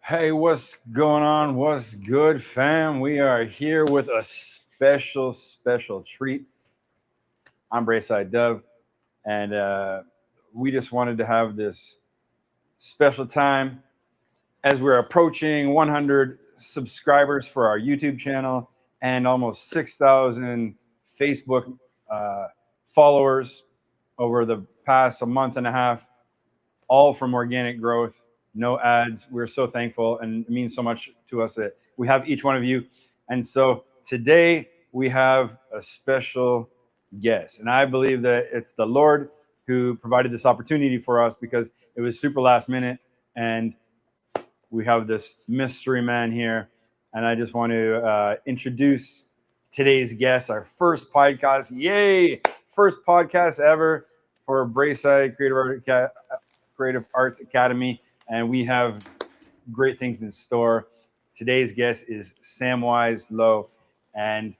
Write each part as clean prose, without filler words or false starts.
Hey, what's going on? What's good, fam? We are here with a special treat. I'm Brayside Dove, and we just wanted to have this special time as we're approaching 100 subscribers for our YouTube channel and almost 6,000 Facebook uh, followers over the past a month and a half, all from organic growth, no ads. We're so thankful, and it means so much to us that we have each one of you. And so today we have a special guest, and I believe that it's the Lord who provided this opportunity for us because it was super last minute, and we have this mystery man here. And I just want to introduce today's guest, our first podcast. Yay! First podcast ever for Brayside Creative Arts Academy, and we have great things in store. Today's guest is Samwise Loh, and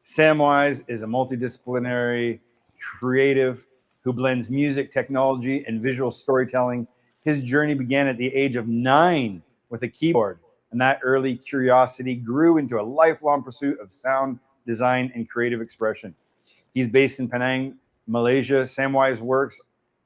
Samwise is a multidisciplinary creative who blends music, technology, and visual storytelling. His journey began at the age of 9 with a keyboard, and that early curiosity grew into a lifelong pursuit of sound design and creative expression. He's based in Penang, Malaysia. Samwise works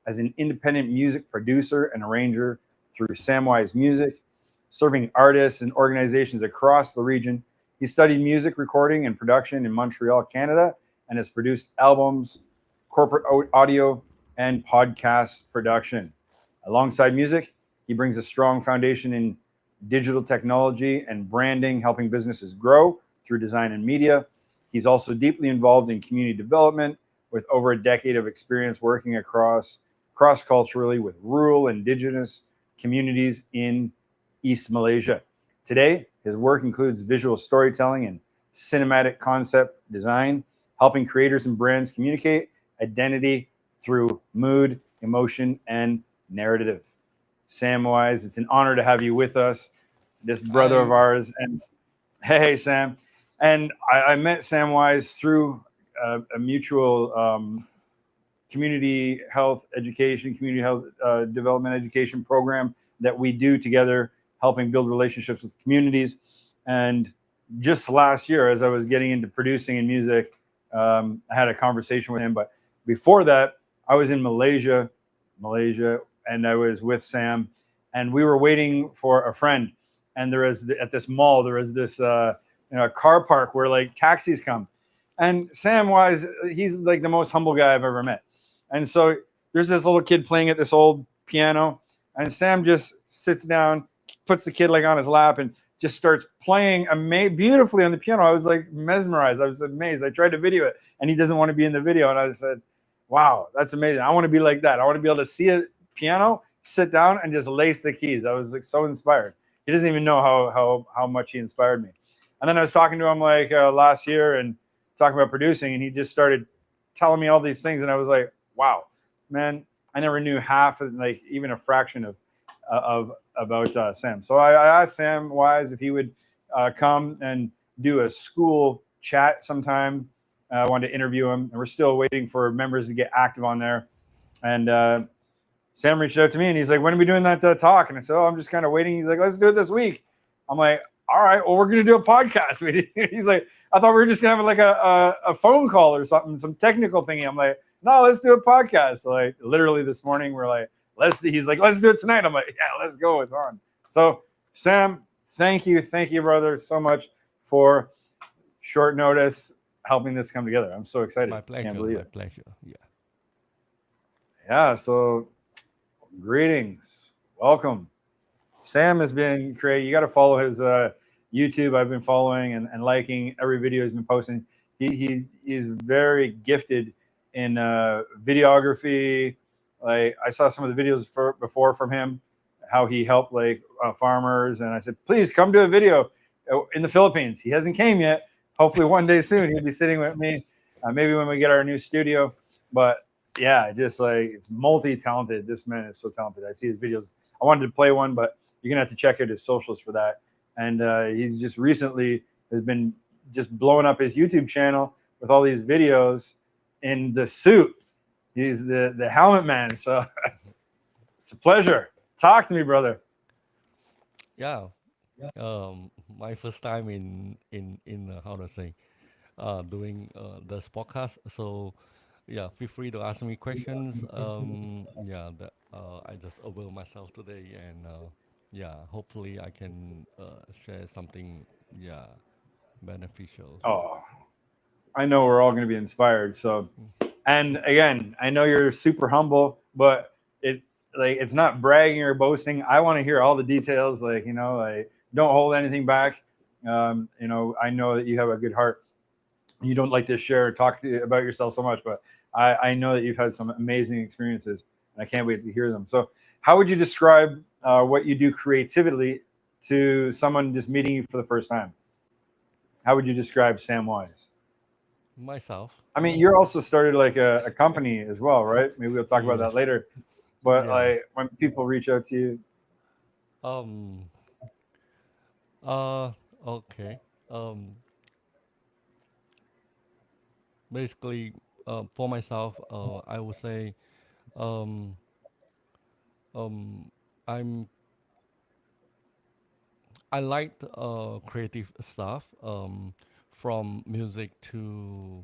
as an independent music producer and arranger through Samwise Music, serving artists and organizations across the region. He studied music recording and production in Montreal, Canada, and has produced albums, corporate audio, and podcast production. Alongside music, he brings a strong foundation in digital technology and branding, helping businesses grow through design and media. He's also deeply involved in community development with over a decade of experience working cross-culturally with rural indigenous communities in East Malaysia. Today, his work includes visual storytelling and cinematic concept design, helping creators and brands communicate identity through mood, emotion, and narrative. Samwise, it's an honor to have you with us, this brother of ours. And hey, Sam. And I met Samwise through a mutual community health development education program that we do together, helping build relationships with communities. And just last year, as I was getting into producing and music, I had a conversation with him. But before that, I was in Malaysia, and I was with Sam, and we were waiting for a friend. And there was at this mall, there was this car park where like taxis come. And Samwise, he's like the most humble guy I've ever met. And so there's this little kid playing at this old piano, and Sam just sits down, puts the kid like on his lap, and just starts playing beautifully on the piano. I was like mesmerized. I was amazed. I tried to video it, and he doesn't want to be in the video. And I said, wow, that's amazing. I want to be like that. I want to be able to see a piano, sit down, and just lace the keys. I was like so inspired. He doesn't even know how much he inspired me. And then I was talking to him like last year and talking about producing, and he just started telling me all these things. And I was like, wow, man, I never knew half of, like, even a fraction about Sam. So I asked Samwise if he would come and do a Skool chat sometime. I wanted to interview him, and we're still waiting for members to get active on there. And Sam reached out to me, and he's like, when are we doing that talk? And I said, oh, I'm just kind of waiting. He's like, let's do it this week. I'm like, all right, well, we're going to do a podcast. He's like, I thought we were just going to have like a phone call or something, some technical thingy. I'm like, no, let's do a podcast. So like literally this morning, we're like, he's like, let's do it tonight. I'm like, yeah, let's go. It's on. So Sam, thank you, brother, so much for short notice helping this come together. I'm so excited. My pleasure. Can't believe My it. pleasure. Yeah. Yeah. So greetings. Welcome. Sam has been great. You got to follow his YouTube. I've been following and liking every video he's been posting. He is very gifted in videography. Like I saw some of the videos before from him, how he helped like farmers. And I said, please come to a video in the Philippines. He hasn't came yet. Hopefully one day soon he'll be sitting with me. Maybe when we get our new studio. But yeah, just like it's multi-talented. This man is so talented. I see his videos. I wanted to play one, but you're gonna have to check out his socials for that. And he just recently has been just blowing up his YouTube channel with all these videos in the suit. He's the helmet man. So it's a pleasure. Talk to me, brother. Yeah. My first time in how to say doing this podcast. So yeah, feel free to ask me questions. Yeah, I just avail myself today, and yeah, hopefully I can share something, yeah, beneficial. Oh, I know we're all going to be inspired. So, Mm. and again, I know you're super humble, but it's not bragging or boasting. I want to hear all the details. Like, like, don't hold anything back. I know that you have a good heart. You don't like to share or talk about yourself so much, but I know that you've had some amazing experiences, and I can't wait to hear them. So, how would you describe what you do creatively to someone just meeting you for the first time? How would you describe Samwise? Myself, I mean, you're also started like a company as well, right? Maybe we'll talk about yes, that later. But yeah. like when people reach out to you, Um. Uh. Okay. Um. Basically, for myself, I would say, um, um, I'm I liked creative stuff, from music to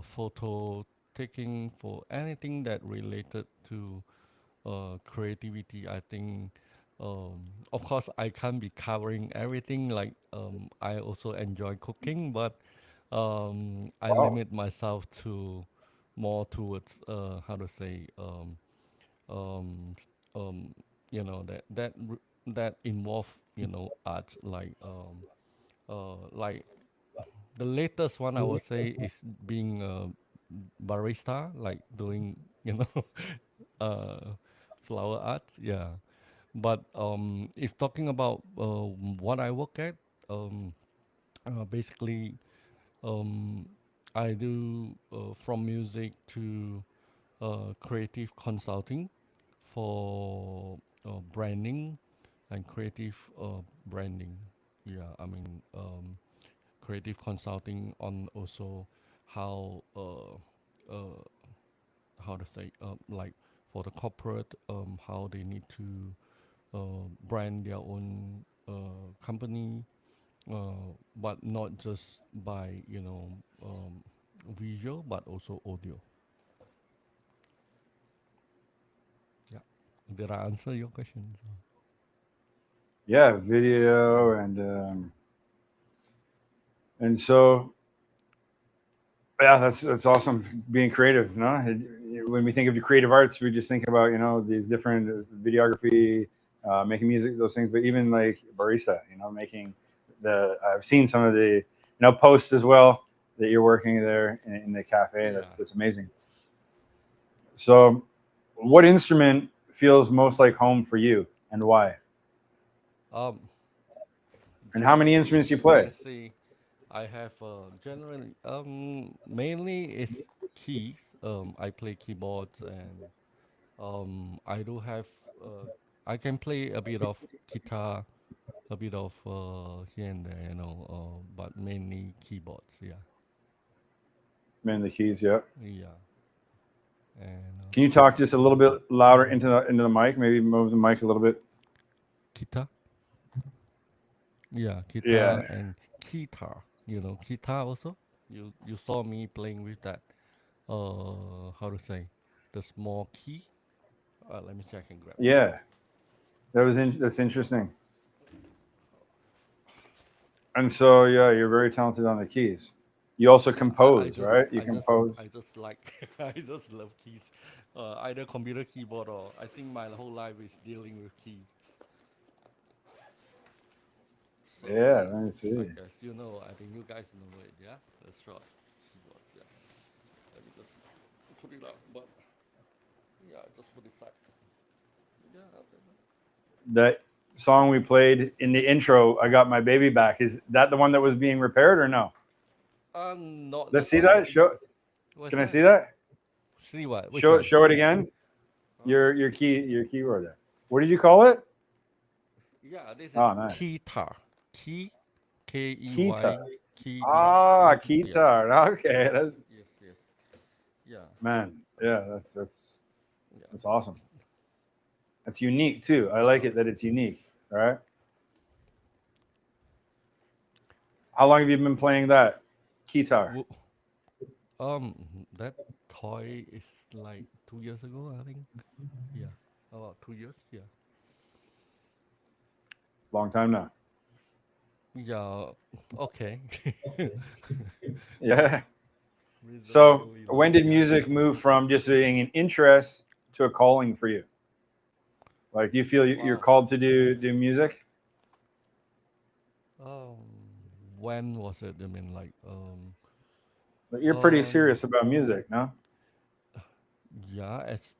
photo taking, for anything that related to creativity. I think, of course, I can't be covering everything. Like, I also enjoy cooking, but I wow, limit myself to more towards, how to say, um, um, that involve, arts, like the latest one I would say is being a barista, like doing, uh, flower art. Yeah, but if talking about what I work at, um, basically, um, I do from music to creative consulting for branding and creative branding. Yeah, I mean, creative consulting on also how how to say, like, for the corporate, how they need to brand their own company, but not just by, visual, but also audio. Yeah, did I answer your question? yeah, video and so yeah, that's awesome being creative. No, when we think of the creative arts, we just think about these different videography, making music, those things. But even like barista, making I've seen some of the posts as well that you're working there in the cafe. That's Yeah. that's amazing. So, what instrument feels most like home for you, and why? Um, And how many Generally, instruments you you play? can see I have generally, mainly it's keys. I play keyboards, and I do have, uh, I can play a bit of guitar, a bit of here and there, but mainly keyboards. Yeah, Man, the keys. Yeah. yeah, and Can you talk just a little bit louder into the mic? Maybe move the mic a little bit. guitar. Yeah, Yeah. guitar and guitar. Guitar also. You saw me playing with that. How to say, the small key. Let me see. I can grab it. Yeah. That's interesting. And so yeah, you're very talented on the keys. You also I compose, just right? You I just compose. I just like I just love keys. Either computer keyboard, or I think my whole life is dealing with keys. So Yeah, let me see. I guess I think you guys know it. Yeah, that's right. Keyboards. Yeah. Let me just put it up. But yeah, just put it side. Yeah. That song we played in the intro, I got my baby back. Is that the one that was being repaired or no? Not Let's that see one. that. Show. What's Can I that? see that? See what? Which Show it. one? Show it again. Your keyboard there. What did you call it? Yeah, this is Oh, nice. keytar. Key, K E Keytar. Y, keytar. Ah, Yeah. keytar. Okay, Yes. Yes. Yes. Yeah. man. Yeah, Yeah. that's awesome. It's unique too. I like it that it's unique. Right. How long have you been playing that guitar? W- that toy is like 2 years ago, I think. Yeah, about 2 years. Yeah, Long time now. yeah. Okay, Yeah. So reasonably when long. did Yeah. music move from just being an interest to a calling for you? Like, do you feel you're Wow. called to do music? Um, when was it? I mean, like, Like, you're pretty um, serious about music, no? yeah. As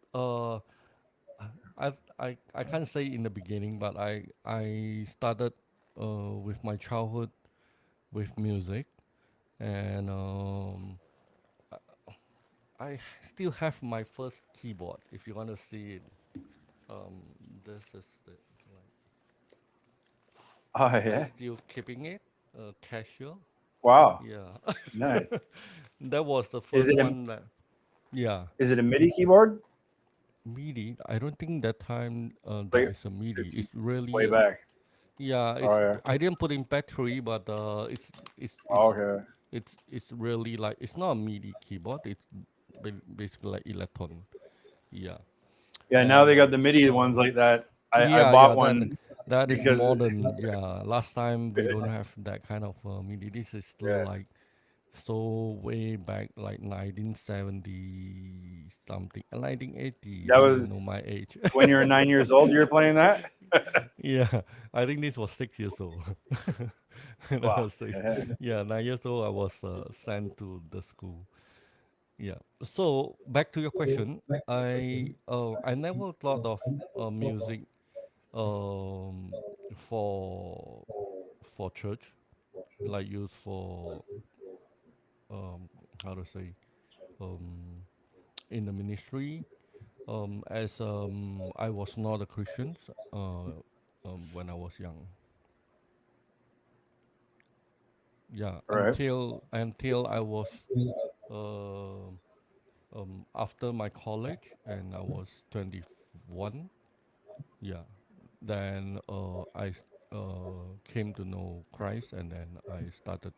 I can't say in the beginning, but I started with my childhood with music, and I still have my first keyboard. If you want to see it, um, this is the like Oh I yeah. still keeping it casual. Wow. Yeah, Nice. that was the Is first it a one that yeah. is it a MIDI keyboard? MIDI. I don't think that time there Like is a MIDI. it's It's really way back. yeah. Oh It's yeah. I didn't put in battery, but it's Oh, it's okay. it's really like it's not a MIDI keyboard. It's basically like electron. Yeah, Yeah, now they got and the MIDI ones like that. I yeah, bought yeah. one That is because modern. Yeah, last time we don't have that kind of MIDI. This is yeah, like so way back, like 1970 something, 1980. that Do you know was my age? when you were 9 years old. You were playing that. Yeah, I think this was 6 years old. When I Wow. was six, Yeah. yeah, 9 years old, I was sent to the school. Yeah. So back to your question, I never thought of music um for church, like used for um how to say um in the ministry. As I was not a Christian when I was young. Yeah, All right. until I was uh, after my college and I was 21. Yeah, then came to know Christ, and then I started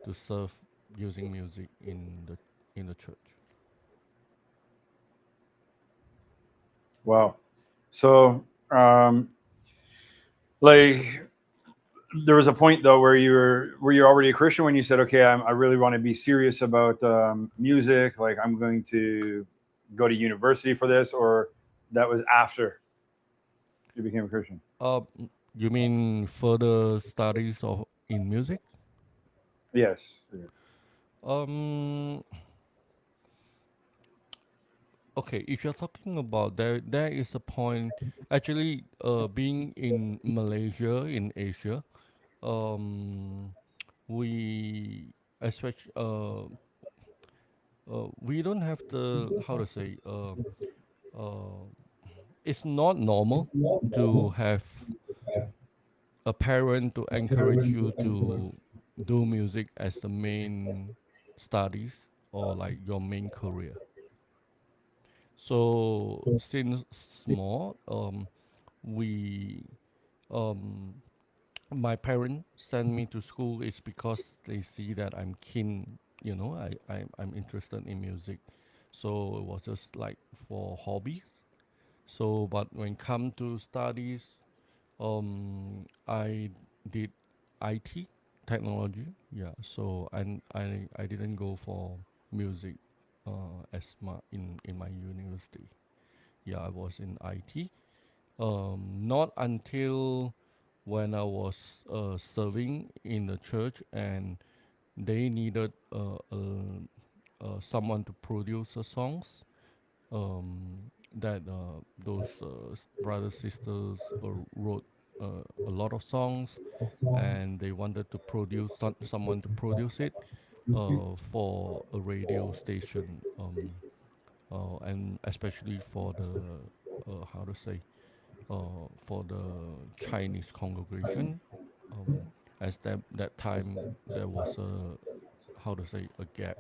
to serve using music in the church. Wow. So, um, like, there was a point though were you already a Christian when you said, okay, I really want to be serious about music. Like, I'm going to go to university for this, or that was after you became a Christian. You mean further studies of in music? Yes. Um, okay, if you're talking about there is a point. Actually, being in Malaysia in Asia, um, we especially we don't have the how to say uh, it's not normal to have a parent to encourage you to do music as the main studies or like your main career. So since small, we um my parents send me to school is because they see that I'm keen, I'm interested in music. So it was just like for hobbies. So but when come to studies, I did IT technology. Yeah. So and I didn't go for music as my in my university. Yeah, I was in IT. Not until when I was serving in the church and they needed someone to produce the songs. That those brothers sisters wrote a lot of songs, and they wanted to produce someone to produce it for a radio station, and especially for the how to say for the Chinese congregation. Um, as that time there was a how to say a gap,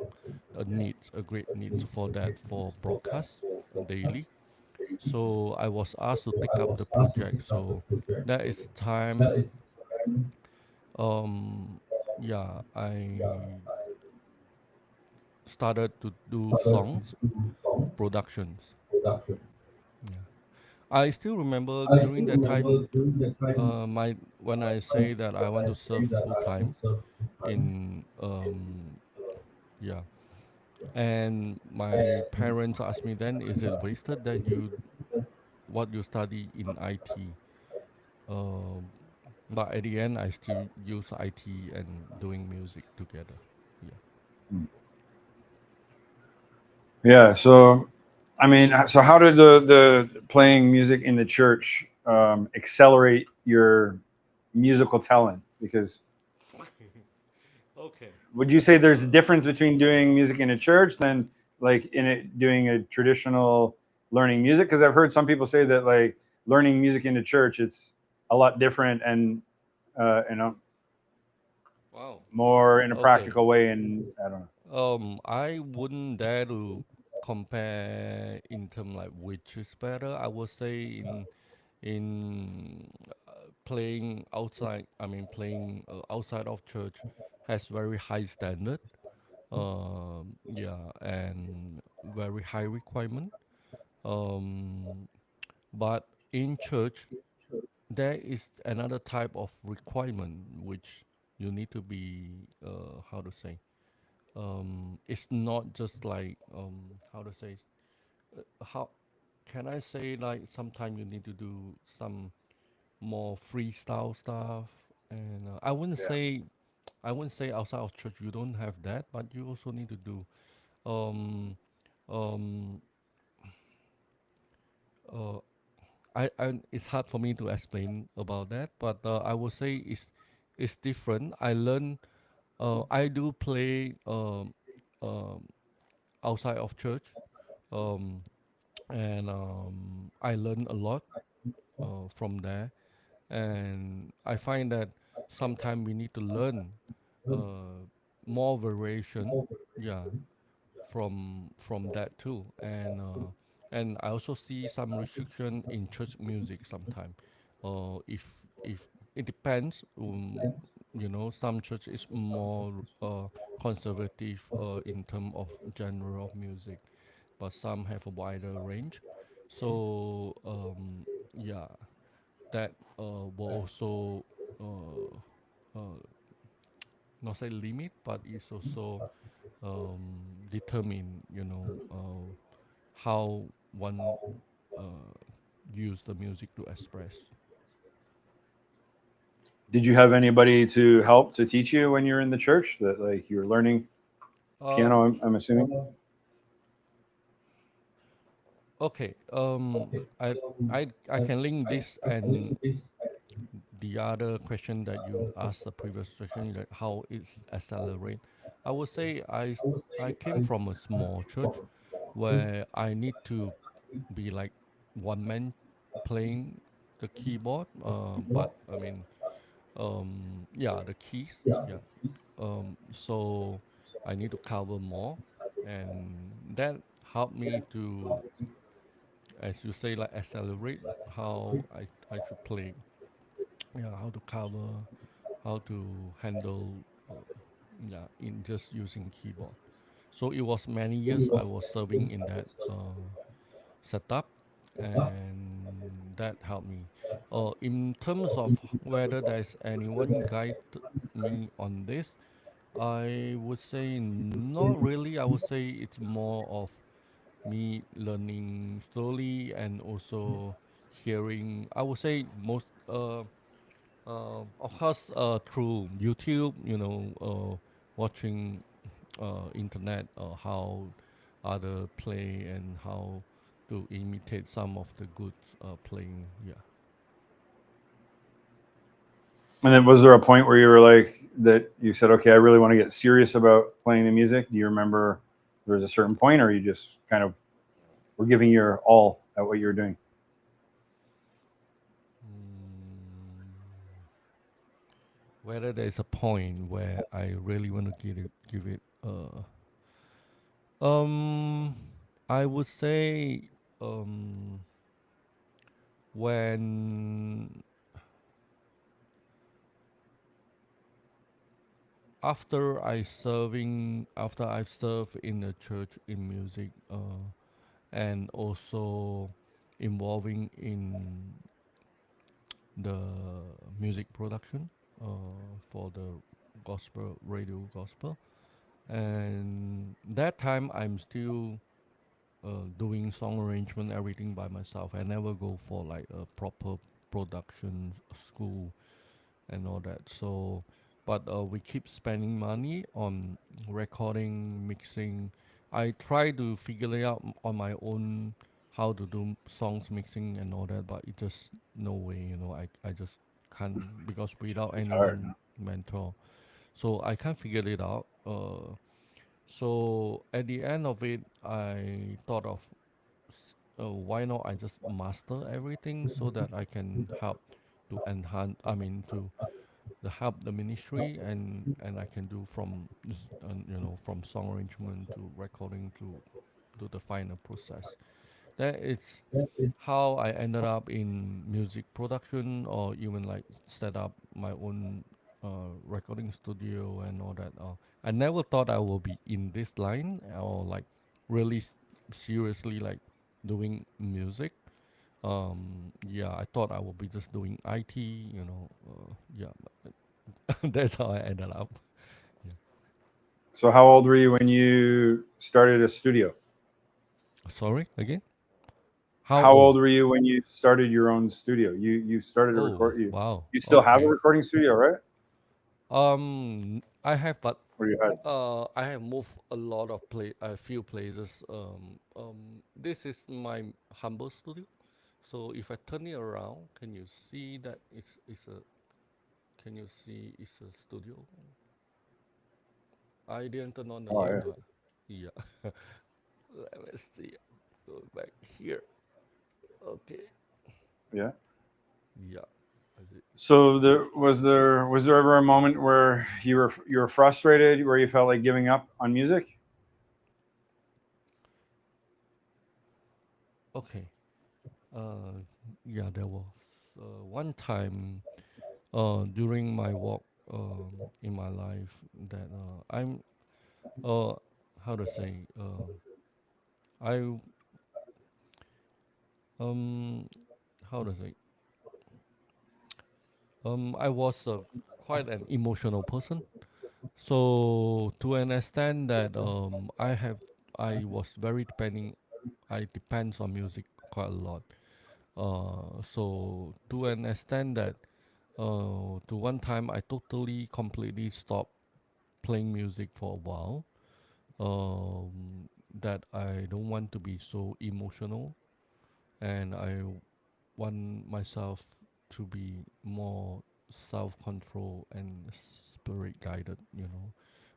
a great need for that for broadcast daily. So I was asked to take up the project. So that is the time. Um, yeah, I started to do songs productions. Yeah, I still remember during that time. My when I say that I want to serve full time in yeah, and my parents asked me then, is it wasted that you what you study in IT? Um, but at the end, I still use IT and doing music together. Yeah. Yeah. So, I mean, so how did the playing music in the church accelerate your musical talent? Because Okay. would you say there's a difference between doing music in a church than like in it doing a traditional learning music? Because I've heard some people say that like learning music in the church, it's a lot different and Wow. more in a Okay. practical way. And I don't know. I wouldn't dare to compare in terms like which is better. I would say in playing outside. I mean, playing outside of church has very high standard. Yeah, and very high requirement. Um, but in church, there is another type of requirement which you need to be how to say. It's not just like how to say. How can I say like sometimes you need to do some more freestyle stuff, and I wouldn't say outside of church you don't have that, but you also need to do um um uh I it's hard for me to explain about that, but I would say it's different. I learn I do play um outside of church, um and I learn a lot from there, and I find that sometimes we need to learn uh, more variation, yeah, from that too, and I also see some restriction in church music sometimes. If it depends, some church is more conservative in term of genre of music, but some have a wider range. So yeah, that will also uh, uh, not say limit, but it's also determine how one uh, use the music to express. Did you have anybody to help to teach you when you're in the church that like you were learning Uh, piano? I'm assuming. okay. I can link this and the other question that you asked, the previous question, that how it's accelerate. I would say I came from a small church where I need to be like one man playing the keyboard. But I mean, yeah, the keys, yeah. So I need to cover more, and that helped me to, as you say, like accelerate how I should play. Yeah, how to cover, how to handle. Yeah, in just using keyboard. So it was many years I was serving in that setup, and that helped me. In terms of whether there's anyone guide me on this, I would say not really. I would say it's more of me learning slowly and also hearing. I would say most, of course, through YouTube, watching internet, how other play and how to imitate some of the good playing. Yeah. And then was there a point where you were like that you said, okay, I really want to get serious about playing the music? Do you remember there was a certain point, or you just kind of were giving your all at what you were doing? Mm, whether there's a point where I really want to give it um I would say um when after I've served in a church in music, and also involving in the music production for the gospel radio gospel. And that time I'm still doing song arrangement everything by myself. I never go for like a proper production school and all that. So, but we keep spending money on recording, mixing. I try to figure it out on my own how to do songs mixing and all that, but it just no way, I just can't because without It's hard. anyone mentor. So I can't figure it out. So at the end of it, I thought of why not I just master everything so that I can help to enhance. I mean to help the ministry and I can do from from song arrangement to recording to the final process. That is how I ended up in music production or even like set up my own recording studio and all that. I never thought I will be in this line or like really seriously like doing music. Yeah, I thought I would be just doing IT, yeah, that's how I ended up. Yeah. So how old were you when you started a studio? Sorry, again? How How old? old were you when you started your own studio? You started a Oh, record. wow. You still have a Okay. recording studio, right? I have, but Or you had? I have moved a lot of a few places. This is my humble studio. So if I turn it around, can you see that it's a? Can you see it's a studio? I didn't turn on the Oh light. yeah, Yeah. Let me see. Go back here. Okay. yeah. Yeah. I see. So there ever a moment where you were frustrated, where you felt like giving up on music? Okay. Uh, yeah, there was one time during my walk in my life that I'm uh how to say I um how to say I was quite an emotional person. So to an extent that I was very depending I depends on music quite a lot. So to an extent that to one time I totally completely stopped playing music for a while. That I don't want to be so emotional, and I want myself to be more self-control and spirit guided.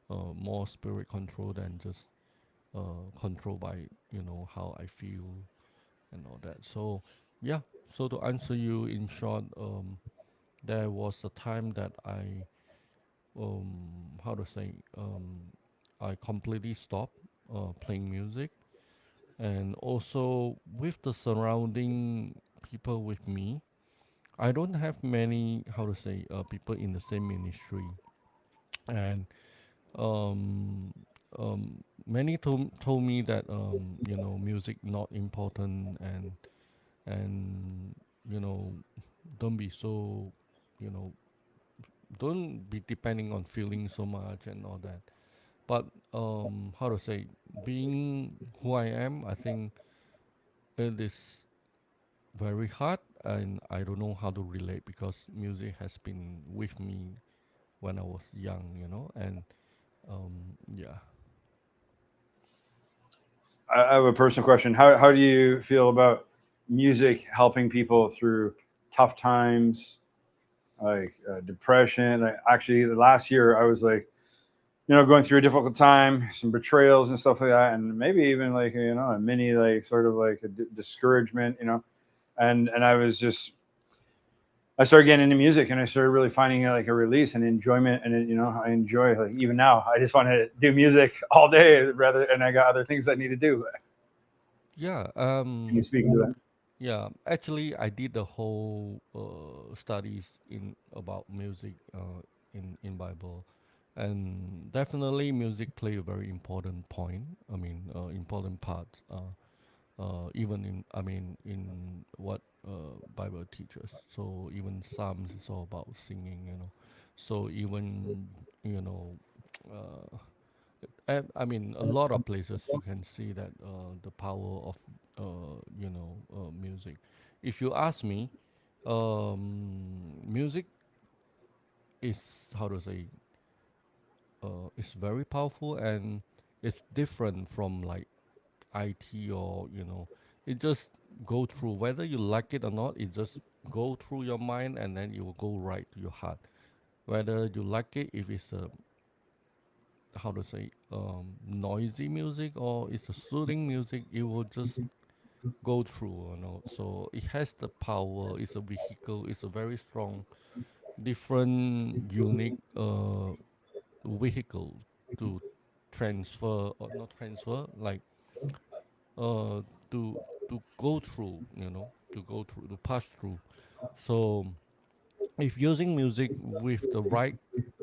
More spirit control than just controlled by how I feel and all that. So yeah. So to answer you in short, there was a time that how to say I completely stopped playing music, and also with the surrounding people with me, I don't have many how to say people in the same ministry, and um, many told me that music not important, and you know don't be so you know don't be depending on feeling so much and all that. But how to say, being who I am, I think it is very hard, and I don't know how to relate because music has been with me when I was young, and yeah. I have a personal question. How do you feel about music helping people through tough times, like depression? Like, actually, last year I was like, going through a difficult time, some betrayals and stuff like that, and maybe even like a mini like sort of like a discouragement, and I started getting into music and I started really finding like a release and enjoyment, and I enjoy, like, even now I just want to do music all day rather, and I got other things I need to do. Yeah, Can you speak to that? yeah. Actually, I did the whole studies in about music in Bible, And definitely music play a very important point. Important part. Even in in what Bible teaches. So even Psalms is all about singing. So even you know. Uh, a lot of places you can see that the power of music. If you ask me, music is, how to say, it's very powerful, and it's different from like IT, or it just go through whether you like it or not. It just go through your mind, and then it will go right to your heart. Whether you like it, if it's a, how to say, noisy music, or it's a soothing music, it will just go through. So it has the power. It's a vehicle. It's a very strong, different, unique vehicle to transfer, or not transfer, like uh to go through, to pass through. So if using music with the right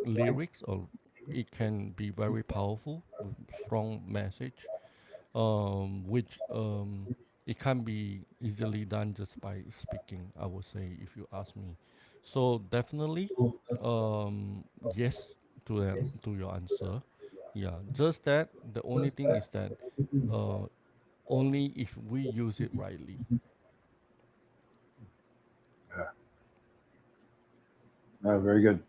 lyrics, or it can be very powerful with strong message, which it can be easily done just by speaking, I would say, if you ask me. So definitely, yes, to your answer. Yeah, just that the only thing is that uh, only if we use it rightly. Very good.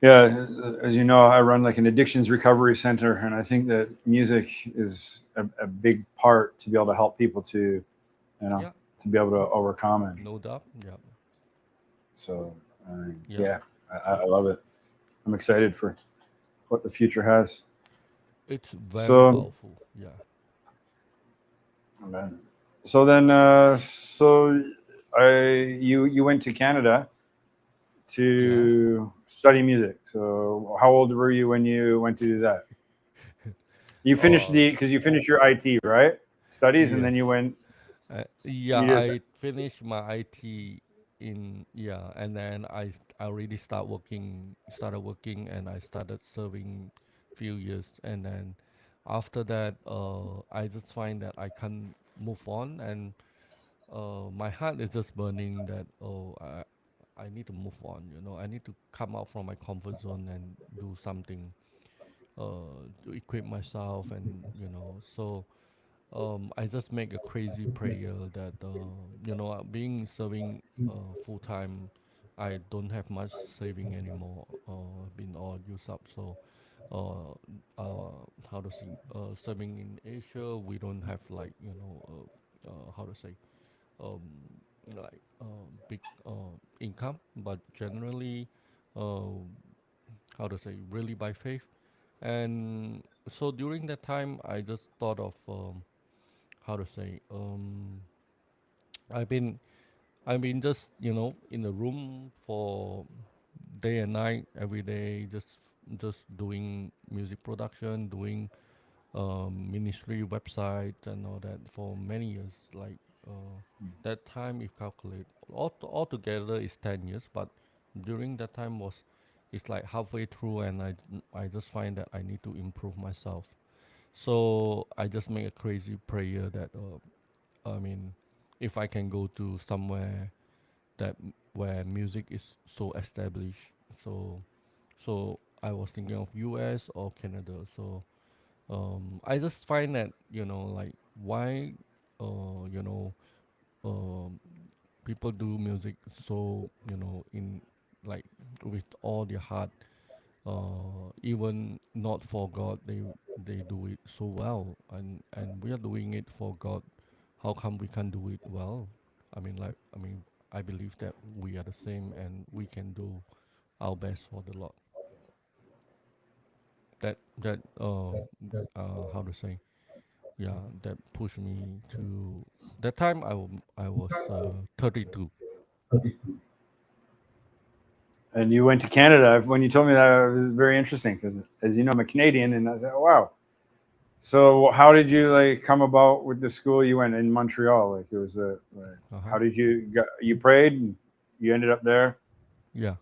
Yeah, as you know, I run like an addictions recovery center, and I think that music is a big part to be able to help people to, you know, Yeah, to be able to overcome. And no doubt. Yeah, so, yeah, yeah, I love it. I'm excited for what the future has. it's very So, powerful. Yeah, man. So then, you went to Canada yeah. to study music. So how old were you when you went to do that? You finished Uh, because you finished your IT, right? Studies, and then yes. you went. Yeah, You just I finished my IT in, yeah, and then I already started working, and I started serving few years, and then after that, I just find that I can't move on, and my heart is just burning that, I need to move on. I need to come out from my comfort zone and do something to equip myself, and so I just make a crazy prayer that being serving full time, I don't have much saving anymore. Been all used up. So, uh, how to say, serving in Asia, we don't have like how to say, um, like big income, but generally, uh, how to say, really by faith. And so during that time, I just thought of how to say, I've been just in the room for day and night every day, just doing music production, doing ministry website and all that for many years. Like that time, if calculate all together is 10 years, but during that time was, it's like halfway through, and I just find that I need to improve myself. So I just make a crazy prayer that I mean, if I can go to somewhere where music is so established, so I was thinking of U.S. or Canada. So I just find that like why you know um, people do music so in like with all their heart, even not for God, they do it so well, and we are doing it for God. How come we can't do it well? I believe that we are the same, and we can do our best for the Lord. That how to say, yeah, that pushed me to that time. I was 32. and you went to Canada. When you told me that, it was very interesting because, as you know, I'm a Canadian, and I said, oh, "Wow." So how did you like come about with the school you went in Montreal? Like it was a. Like, Uh-huh. how did you prayed? And you ended up there. Yeah.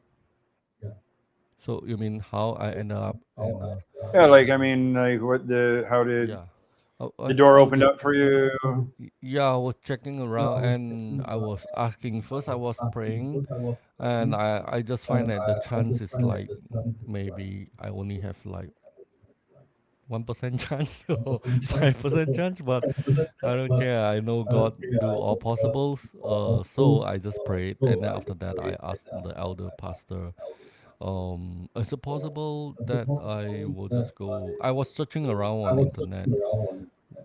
So you mean how I ended up in Yeah, like I mean, like how did yeah. the door I was opened just up for you? yeah, I was checking around and I was asking first I was praying and I just find that the chance is like maybe I only have like 1% chance or 5% chance, but I don't care. I know God do all possibles. So I just prayed, and then after that, I asked the elder pastor, is it possible that I will just go? I was searching around on internet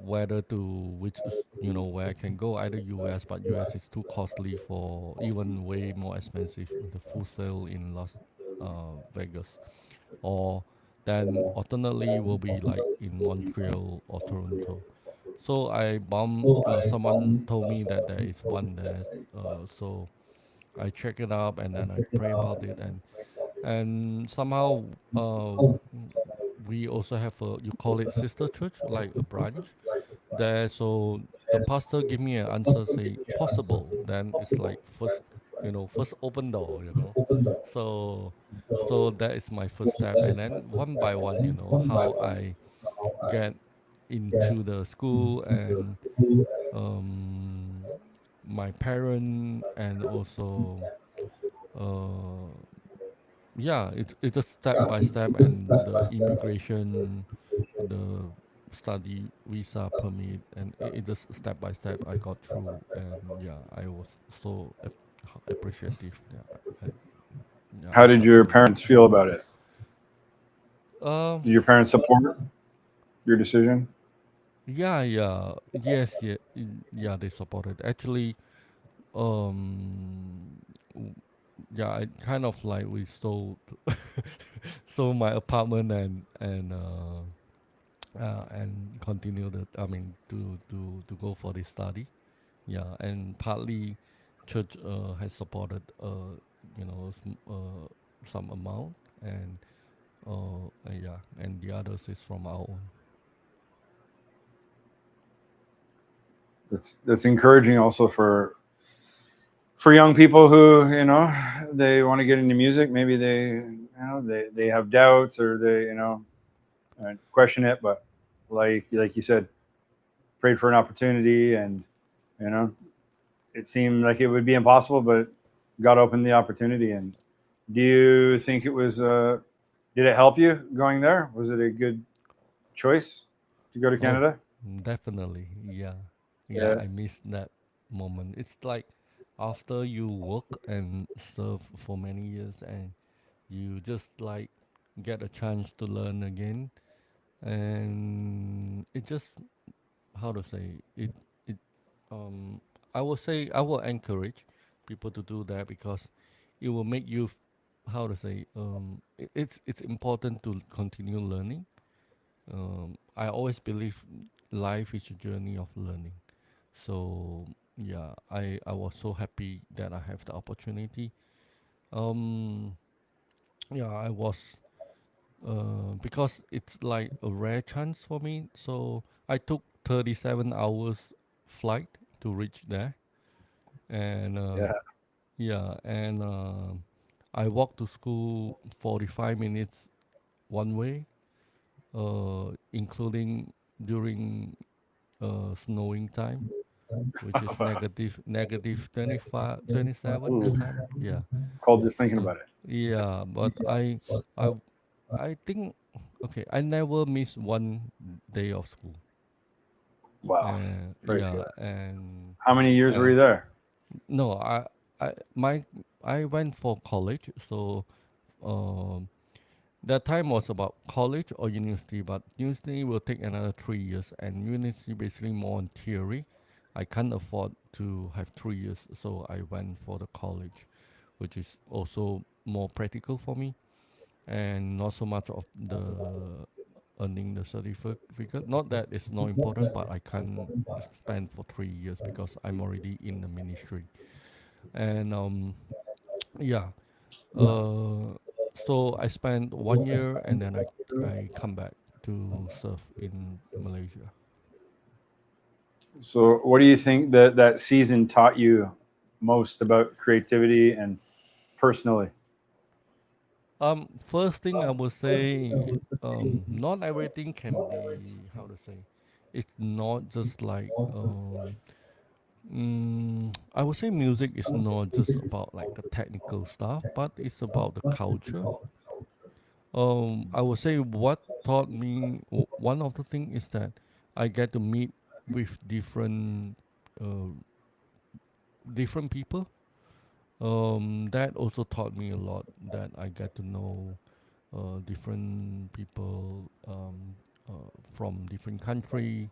whether to which where I can go, either US, but US is too costly for even way more expensive the full sail in Las Vegas, or then alternately will be like in Montreal or Toronto. So someone told me that there is one there. So I check it up and then I pray about it, and somehow we also have a, you call it sister church, like a branch there. So the pastor give me an answer, say possible. Then it's like first, first open door, So that is my first step, and then one by one, how I get into the school and um, my parent and also uh, yeah, it's just step by step and the immigration, the study visa permit, and it just step by step I got through, and yeah, I was so appreciative. I, yeah, How I did have your to. parents feel about it? Um, Did your parents support your decision? yeah, yeah, yes, yeah, yeah, they supported. Actually, w- yeah, I kind of like we sold sold my apartment and continue the I mean to go for the study. Yeah, and partly church has supported some amount, and yeah, and the others is from our own. That's encouraging also for young people who they want to get into music. Maybe they have doubts or they question it, but like you said, prayed for an opportunity, and you know it seemed like it would be impossible, but God opened the opportunity. And do you think it was? Did it help you going there? Was it a good choice to go to Oh, Canada? definitely, yeah, yeah. Yeah. I miss that moment. It's like after you work and serve for many years, and you just like get a chance to learn again, and it just how to say it it um I will say I will encourage people to do that because it will make you how to say it's important to continue learning. I always believe life is a journey of learning. So yeah, I was so happy that I have the opportunity. um yeah, I was because it's like a rare chance for me. So I took 37 hours flight to reach there, and Yeah. yeah, and I walked to school 45 minutes one way, including during snowing time, which is negative 25, 27 that Ooh, time. Yeah. cold just thinking So about it. yeah, but I I think okay, I never miss one day of school. Wow. Praise Yeah, God. and How many years were uh, you there? no, I my I went for college, so um that time was about college or university, but university will take another 3 years, and university basically more on theory. I can't afford to have 3 years, so I went for the college, which is also more practical for me and not so much of the earning the certificate. Not that it's not important, but I can't spend for 3 years because I'm already in the ministry. And yeah, uh, so I spent 1 year and then I come back to serve in Malaysia. So, what do you think that season taught you most about creativity and personally? First thing I would say, not everything can be, how to say, it's not just like I would say music is not just about like the technical stuff, but it's about the culture. I would say what taught me one of the thing is that I get to meet with uh, different people. That also taught me a lot. That I get to know different people from different country.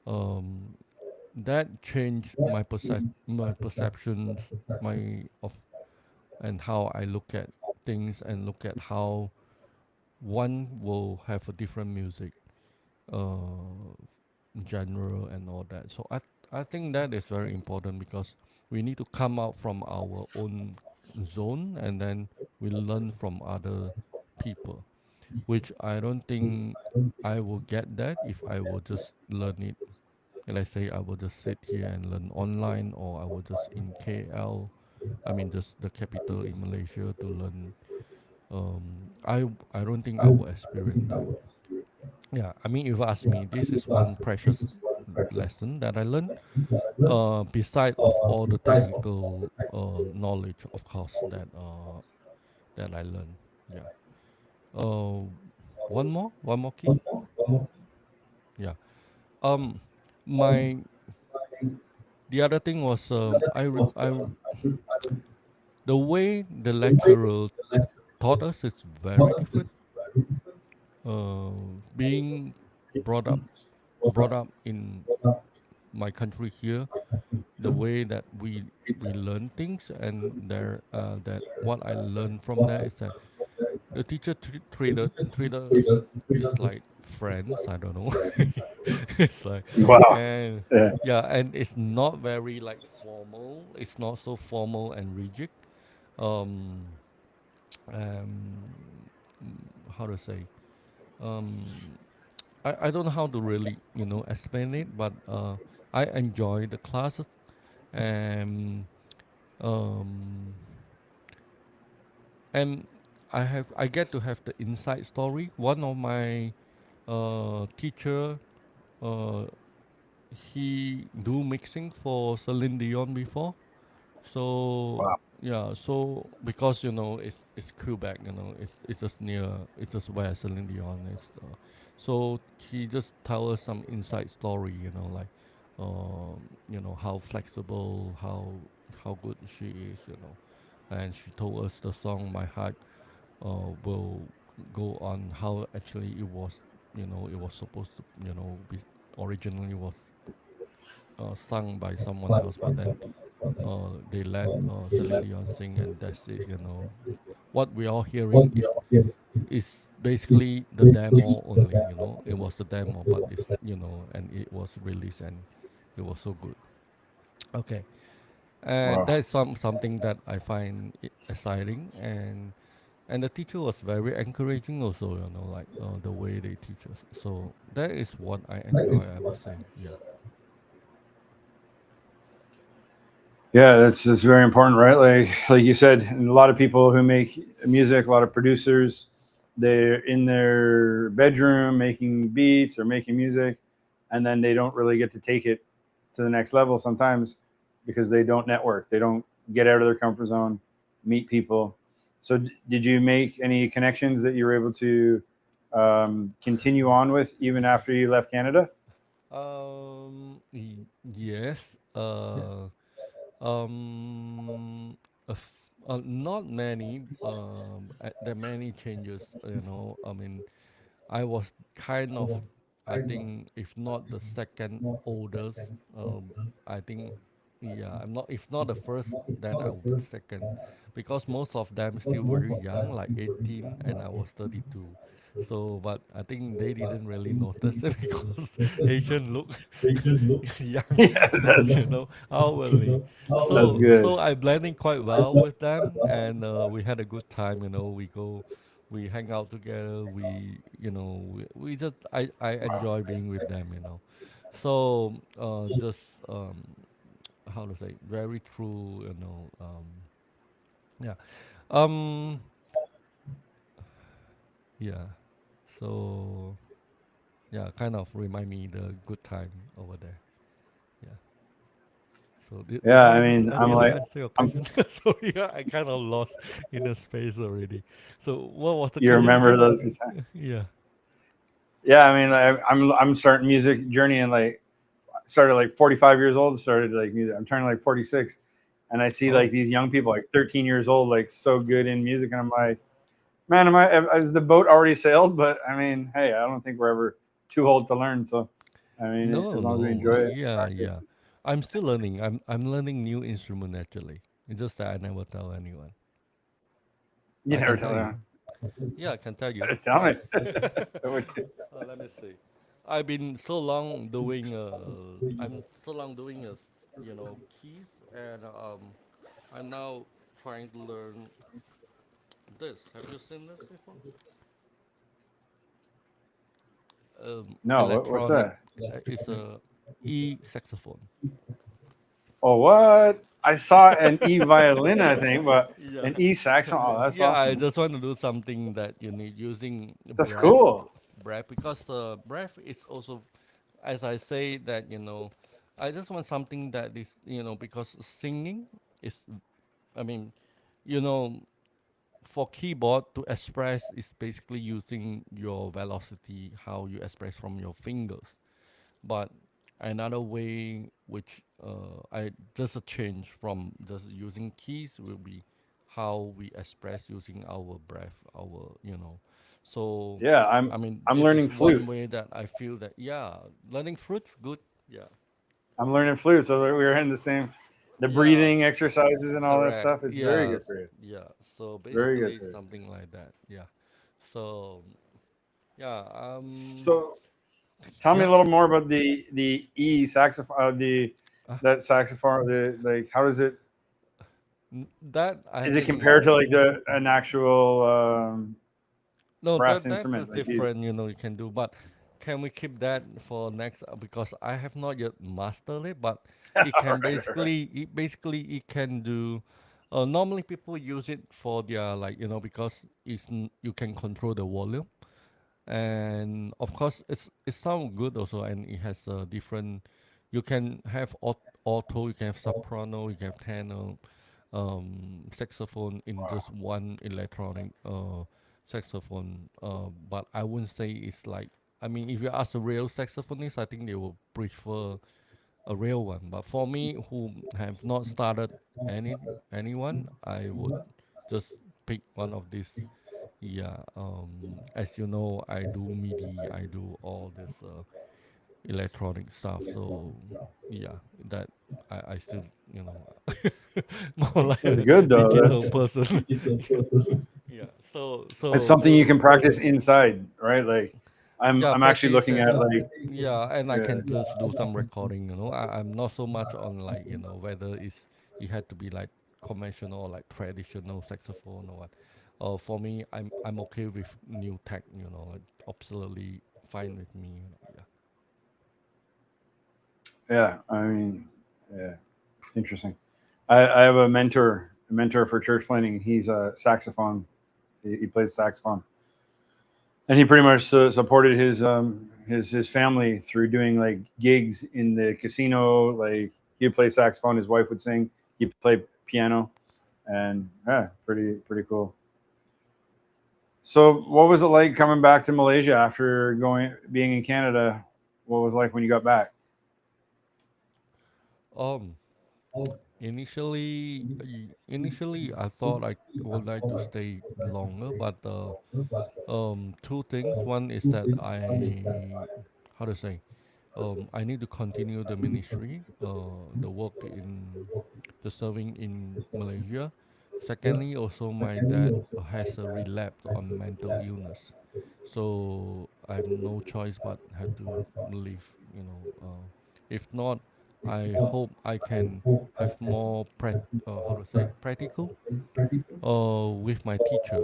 Um, that changed my perceptions, my of and how I look at things and look at how one will have a different music uh, genre and all that. So I think that is very important because we need to come out from our own zone and then we learn from other people, which I don't think I will get that if I will just learn it. Let's say I will just sit here and learn online, or I will just in KL, I mean just the capital in Malaysia to learn. I don't think I will experience that. Yeah, I mean, if you ask me, this is one precious lesson that I learned. Beside of all the technical knowledge, of course, that I learned. Yeah. Uh, one more key. Yeah. Um, my the other thing was the way the lecturer taught us is very different. Being brought up brought up in my country here, the way that we learn things, and there that what I learned from there is that the teacher treated us is like friends. I don't know. It's like, Wow. and Yeah. yeah, and it's not very like formal. It's not so formal and rigid. Um, um, how to say? Um, I don't know how to really explain it, but I enjoy the classes, and um, and I get to have the inside story. One of my teacher, uh, he do mixing for Celine Dion before. So Wow. yeah, so because it's Quebec, it's just near, it's just where Celine Dion is. So he just tell us some inside story, like how flexible, how good she is, and she told us the song "My Heart" will go on how actually it was, it was supposed to, be originally was sung by someone else, but then they let Celine Dion sing, and that's it. What we are hearing is basically the demo only. It was the demo, but it's and it was released, and it was so good. Okay, and Wow. that's something that I find exciting, and the teacher was very encouraging also. Like the way they teach us. So that is what I enjoy. I would say, yeah. Yeah, that's very important, right? Like you said, and a lot of people who make music, a lot of producers, they're in their bedroom making beats or making music, and then they don't really get to take it to the next level sometimes because they don't network, they don't get out of their comfort zone, meet people. So, did you make any connections that you were able to continue on with even after you left Canada? Yes. Um, not many. There are many changes. I mean, I was kind of, I think, if not the second oldest, I think, yeah, I'm not. If not the first, then I will be the second, because most of them still very young, like 18, and I was 32. So, but I think they didn't really notice it because Asian look young, Yeah, hourly. that's good. So I blending quite well with them, and we had a good time. We hang out together. We just I enjoy being with them. So just how to say, very true. Yeah. Um. Yeah. So yeah, kind of remind me the good time over there. Yeah. So did Yeah, I I mean, I'm like, answer your I'm, question? Sorry, I kind of lost in the space already. So what was the you question remember again? those good times. Yeah. Yeah, I mean, I'm starting music journey and like started like 45 years old. Started like music. I'm turning like 46, and I see like Oh, these young people like 13 years old, like so good in music, and I'm like, man, am I? Has the boat already sailed? But I mean, hey, I don't think we're ever too old to learn. So, I mean, no, as long as we no. enjoy it, Yeah, practice. yeah. I'm still learning. I'm learning new instrument actually. It's just that I never tell anyone. You I never can tell tell you. them. Yeah, I can tell you. Tell me. Let me see. I've been so long doing I'm so long doing keys, and I'm now trying to learn this. Have you seen this before? No, what's Electronic. that? It's a e saxophone. Oh, what? I saw an E violin, I think, but Yeah. an E saxophone. Oh, that's Yeah, I awesome. just want to do something that you need using That's breath, cool. because the breath is also, as I say that I just want something that is because singing is, I mean, you know, for keyboard to express is basically using your velocity, how you express from your fingers. But another way which I just a change from just using keys will be how we express using our breath, our So Yeah, I mean, I'm this learning is one flute. way that I feel that yeah, learning fruits good. Yeah, I'm learning flute, so that we're in the same, the yeah, breathing exercises and all that correct. stuff. It's very Yeah, good for you. yeah. So Very good basically for you. something like that. Yeah. So yeah, So, tell me a yeah. little more about the E saxophone, the Uh, that saxophone. The like, how does it? that I Is it think compared to like the an actual no, brass that is instrument? Like you, different. You can do, but can we keep that for next? Because I have not yet mastered it, but right. it can do. Normally, people use it for their like because you can control the volume, and of course it sounds good also, and it has a different. You can have auto, you can have soprano, you can have tenor, saxophone in just one electronic saxophone. But I wouldn't say it's like. I mean, if you ask a real saxophonist, I think they will prefer a real one. But for me, who have not started anyone, I would just pick one of these. Yeah. As you know, I do MIDI, I do all this electronic stuff. So yeah, that I still more like That's a good though. digital That's person. Yeah. it's So something you can practice inside, right? Like, yeah, I'm actually practice looking at and like, yeah, and I yeah, can just do some recording. I'm not so much on like whether it had to be like conventional or like traditional saxophone or what. For me, I'm okay with new tech. Like absolutely fine with me. Yeah. yeah. I mean, yeah, interesting. I have a mentor for church planting. He's a saxophone. He plays saxophone, and he pretty much supported his family through doing like gigs in the casino. Like, he'd play saxophone, his wife would sing. He'd play piano, and yeah, pretty cool. So, what was it like coming back to Malaysia after going being in Canada? What was it like when you got back? Um. Initially, I thought I would like to stay longer, but two things. One is that how to say, I need to continue the ministry, the work in the serving in Malaysia. Secondly, also my dad has a relapse on mental illness, so I have no choice but have to leave. If not, I hope I can have more how to say practical with my teacher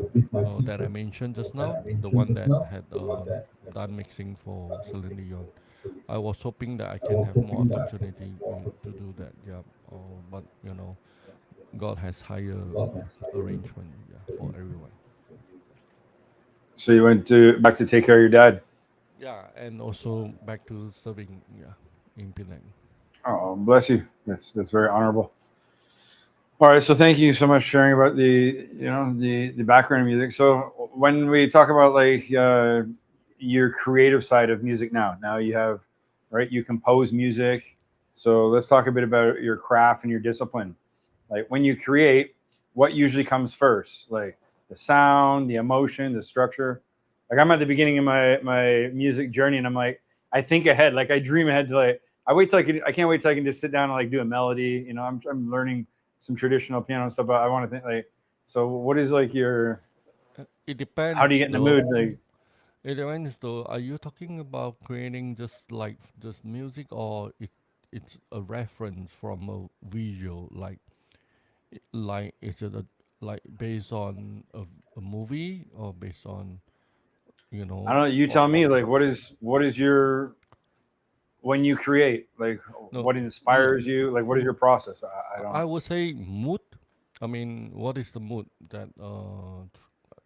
that I mentioned just now, the one that had done mixing for Celine Dion. I was hoping that I can have more opportunity to do that. Yeah, but God has higher arrangement. Yeah, for everyone. So you went to back to take care of your dad. Yeah, and also back to serving, yeah, in Penang. Oh, bless you. That's very honorable. All right, so thank you so much for sharing about the background of music. So when we talk about like your creative side of music now you have, right, you compose music. So let's talk a bit about your craft and your discipline. Like when you create, what usually comes first? Like the sound, the emotion, the structure. Like I'm at the beginning of my music journey, and I'm like, I think ahead, like I dream ahead. To like I can't wait till I can just sit down and like do a melody. I'm learning some traditional piano stuff, but I want to think like, so what is like your, It how do you depends get in the though. mood? Like, It depends though. Are you talking about creating just like just music, or it's a reference from a visual, like like is it a, like based on a movie, or based on, you I know, don't know. You tell me. Like, what is your, when you create? Like, no, what yeah. inspires you? Like, what is your process? I don't. I would say mood. I mean, what is the mood that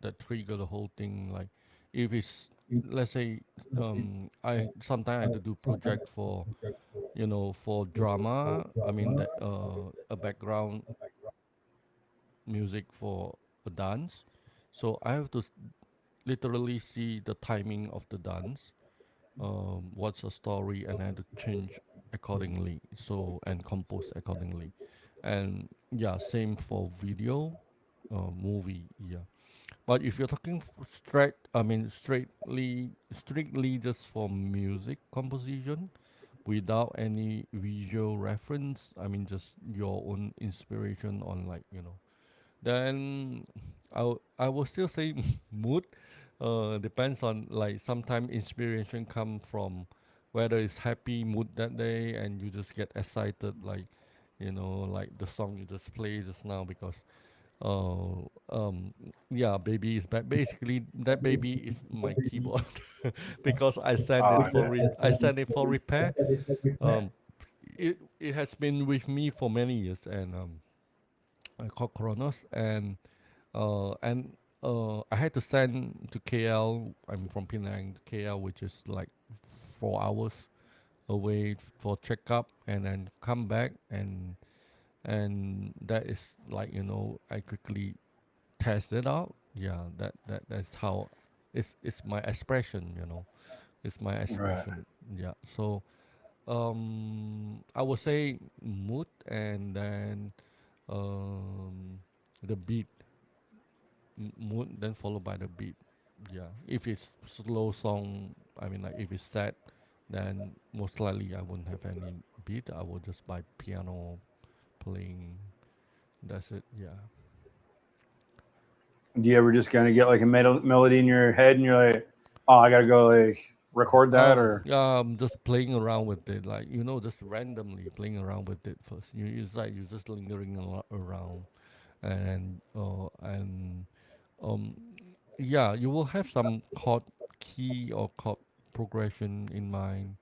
that trigger the whole thing? Like, if it's, let's say, I sometimes I had to do project for, you know, for drama. I mean that a background music for a dance. So I have to literally see the timing of the dance, what's the story, and I had to change accordingly. So and compose accordingly, and yeah, same for video, movie. Yeah, but if you're talking straight, I mean strictly just for music composition, without any visual reference. I mean just your own inspiration on, like, you know, then I will still say mood. Depends on, like, sometimes inspiration come from whether it's happy mood that day and you just get excited, like, you know, like the song you just played just now, because uh yeah, baby is back. Basically that baby is my keyboard because I send it for repair. um it has been with me for many years, and I called Kronos, and I had to send to KL. I'm from Penang to KL, which is like 4 hours away for checkup, and then come back, and that is, like, you know, I quickly test it out. Yeah, that's how it's my expression. You know, it's my Right. expression. Yeah, so I would say mood, and then um the beat. Mood, then followed by the beat. Yeah, if it's slow song, I mean, like, if it's sad, then most likely I won't have any beat. I will just buy piano playing. That's it. Yeah. Do you ever just kind of get like a melody in your head, and you're like, oh, I gotta go like record that, or Yeah, I'm just playing around with it, like, you know, just randomly playing around with it first. It's like you're just lingering around, and um, yeah, you will have some chord key or chord progression in mind.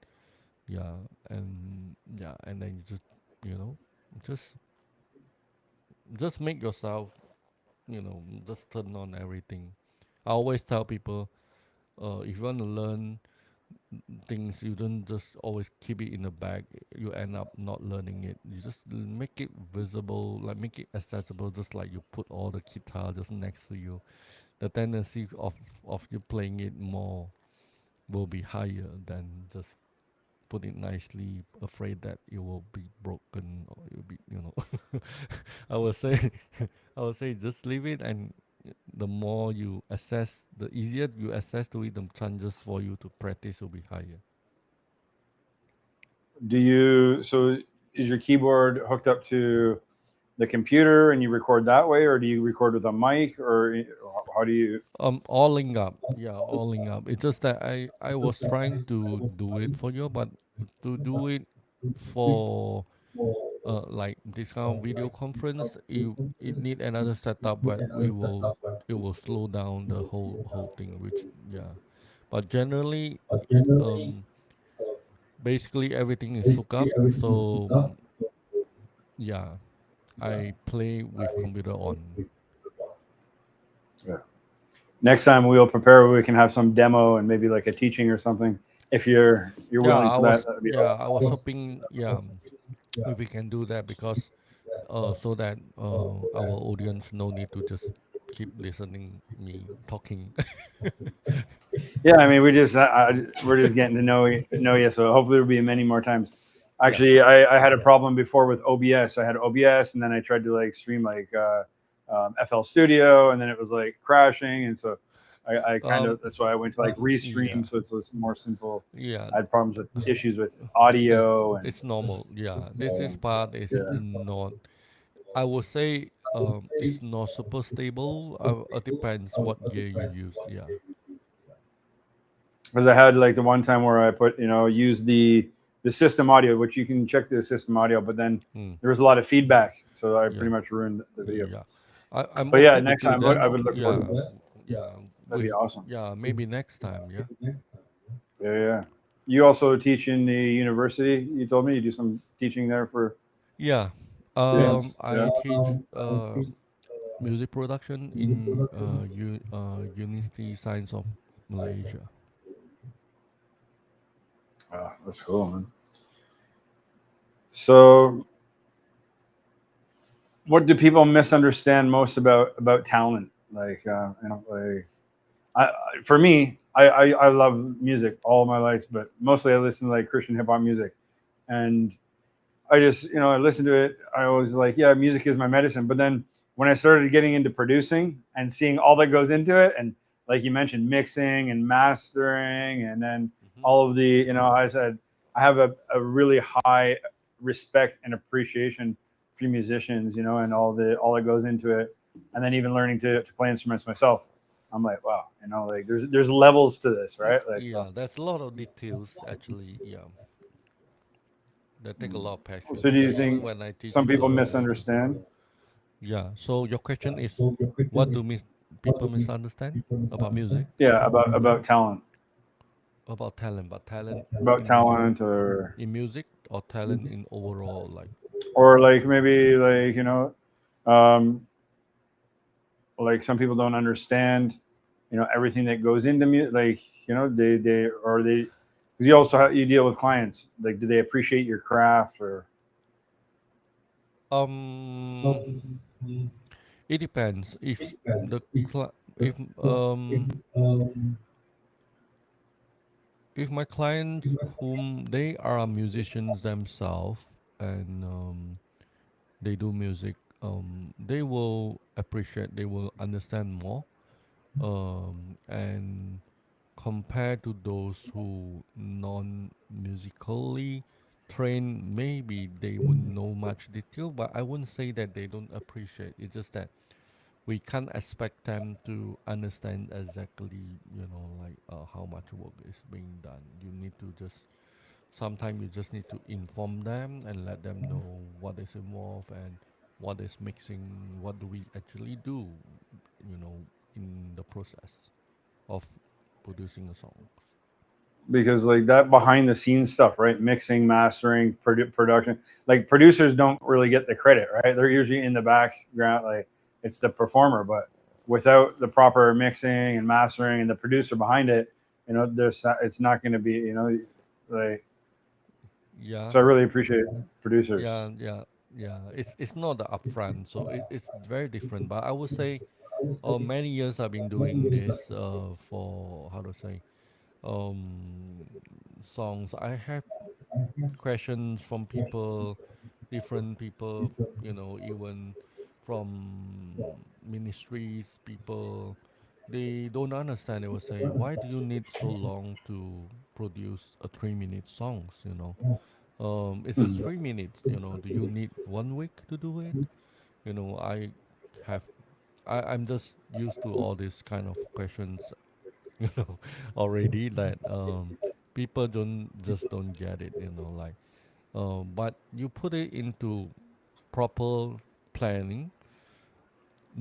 Yeah, and yeah, and then you just, you know, just just make yourself, you know, just turn on everything. I always tell people, if you want to learn things, you don't just always keep it in the bag. You end up not learning it. You just make it visible, like make it accessible, just like you put all the guitar just next to you. The tendency of you playing it more will be higher than just put it nicely, afraid that it will be broken, or it will be, you know. I would say, I would say just leave it, and the more you assess, the easier you assess to it, the chances for you to practice will be higher. do you? So is your keyboard hooked up to the computer and you record that way, or do you record with a mic, or how do you? All link up, yeah, all link up. It's just that I was trying to do it for you, but to do it for like this kind of video conference, it need another setup, but it will slow down the whole thing, which, yeah. But generally, um basically everything is hooked up, so yeah, I play with computer on. Yeah. next time we'll prepare. We can have some demo and maybe like a teaching or something. If you're Yeah, willing for that, that would be I was hoping, yeah, if we can do that because so that our audience no need to just keep listening me talking. yeah. I mean, we're just getting to know you. So hopefully there'll be many more times. Yeah. Actually, I had a problem before with OBS. I had OBS, and then I tried to like stream like FL Studio, and then it was like crashing, and so I kind Um. of that's why I went to like Yeah. restream, so it's more simple. Yeah. I had problems with issues with This audio and it's normal. Yeah. This part is yeah. not. I would say it's not super stable. It depends what gear you use. Yeah. Because I had like the one time where I put use the system audio, which you can check the system audio, but then Mm. there was a lot of feedback, so I Yeah. pretty much ruined the video. Yeah. I'm But yeah, okay to next do time that. I would look forward Yeah. to that. Yeah. That'd be With awesome. yeah. Maybe next time. Yeah. Yeah, yeah. You also teach in the university. You told me you do some teaching there for Yeah. students. Yeah. I teach music production in University Science of Malaysia. Ah, that's cool, man. So, what do people misunderstand most about talent? Like, like I for me, I love music all my life, but mostly I listen to like Christian hip hop music, and I just I listen to it. I was like, yeah, music is my medicine. But then when I started getting into producing and seeing all that goes into it, and like you mentioned, mixing and mastering, and then Hmm. all of the I said I have a really high respect and appreciation for musicians, and all that goes into it, and then even learning to play instruments myself. I'm like, wow, like there's levels to this, right? Like so. Yeah, there's a lot of details actually. Yeah, that take a lot of So passion. do you Even think when I teach some people student. misunderstand? Yeah. So your question is, what do people misunderstand about music, Yeah, about talent, about talent, but talent about in talent, or music or talent in overall, like. like maybe like um, like some people don't understand, everything that goes into music. Like they because you also you deal with clients. Like, do they appreciate your craft or? Um, it depends if if my clients whom they are musicians themselves and they do music, they will appreciate, they will understand more, and compared to those who non-musically trained, maybe they wouldn't know much detail, but I wouldn't say that they don't appreciate. It's just that we can't expect them to understand exactly, like how much work is being done. You need to just sometimes you just need to inform them and let them know what is involved and what is mixing, what do we actually do, you know, in the process of producing a song. Because like that behind the scenes stuff, right? Mixing, mastering, production. Like producers don't really get the credit, right? They're usually in the background, like it's the performer. But without the proper mixing and mastering and the producer behind it, there's it's not going to be, like. Yeah, So I really appreciate producers. yeah. It's not the upfront, so it's very different. But I would say, many years I've been doing this for how to say um songs. I have questions from people, different people, even from ministries, people, they don't understand. They will say, why do you need so long to produce a 3 minute songs, it's just Mhm. 3 minutes, do you need 1 week to do it? I have, I'm just used to all these kind of questions, you know, already that people don't get it, like but you put it into proper planning.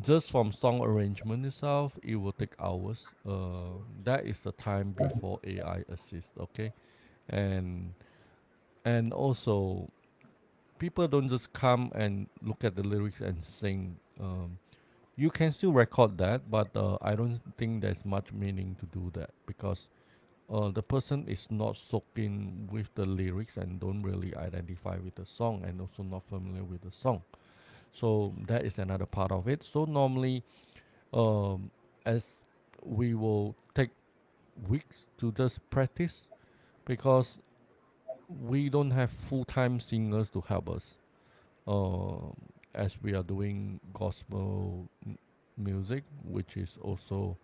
Just from song arrangement itself, it will take hours. That is the time before AI assist. Okay, and also people don't just come and look at the lyrics and sing. You can still record that, but I don't think there's much meaning to do that because the person is not soaked in with the lyrics and don't really identify with the song and also not familiar with the song. So that is another part of it. So normally, um, as we will take weeks to just practice because we don't have full-time singers to help us. Um, as we are doing gospel music, which is also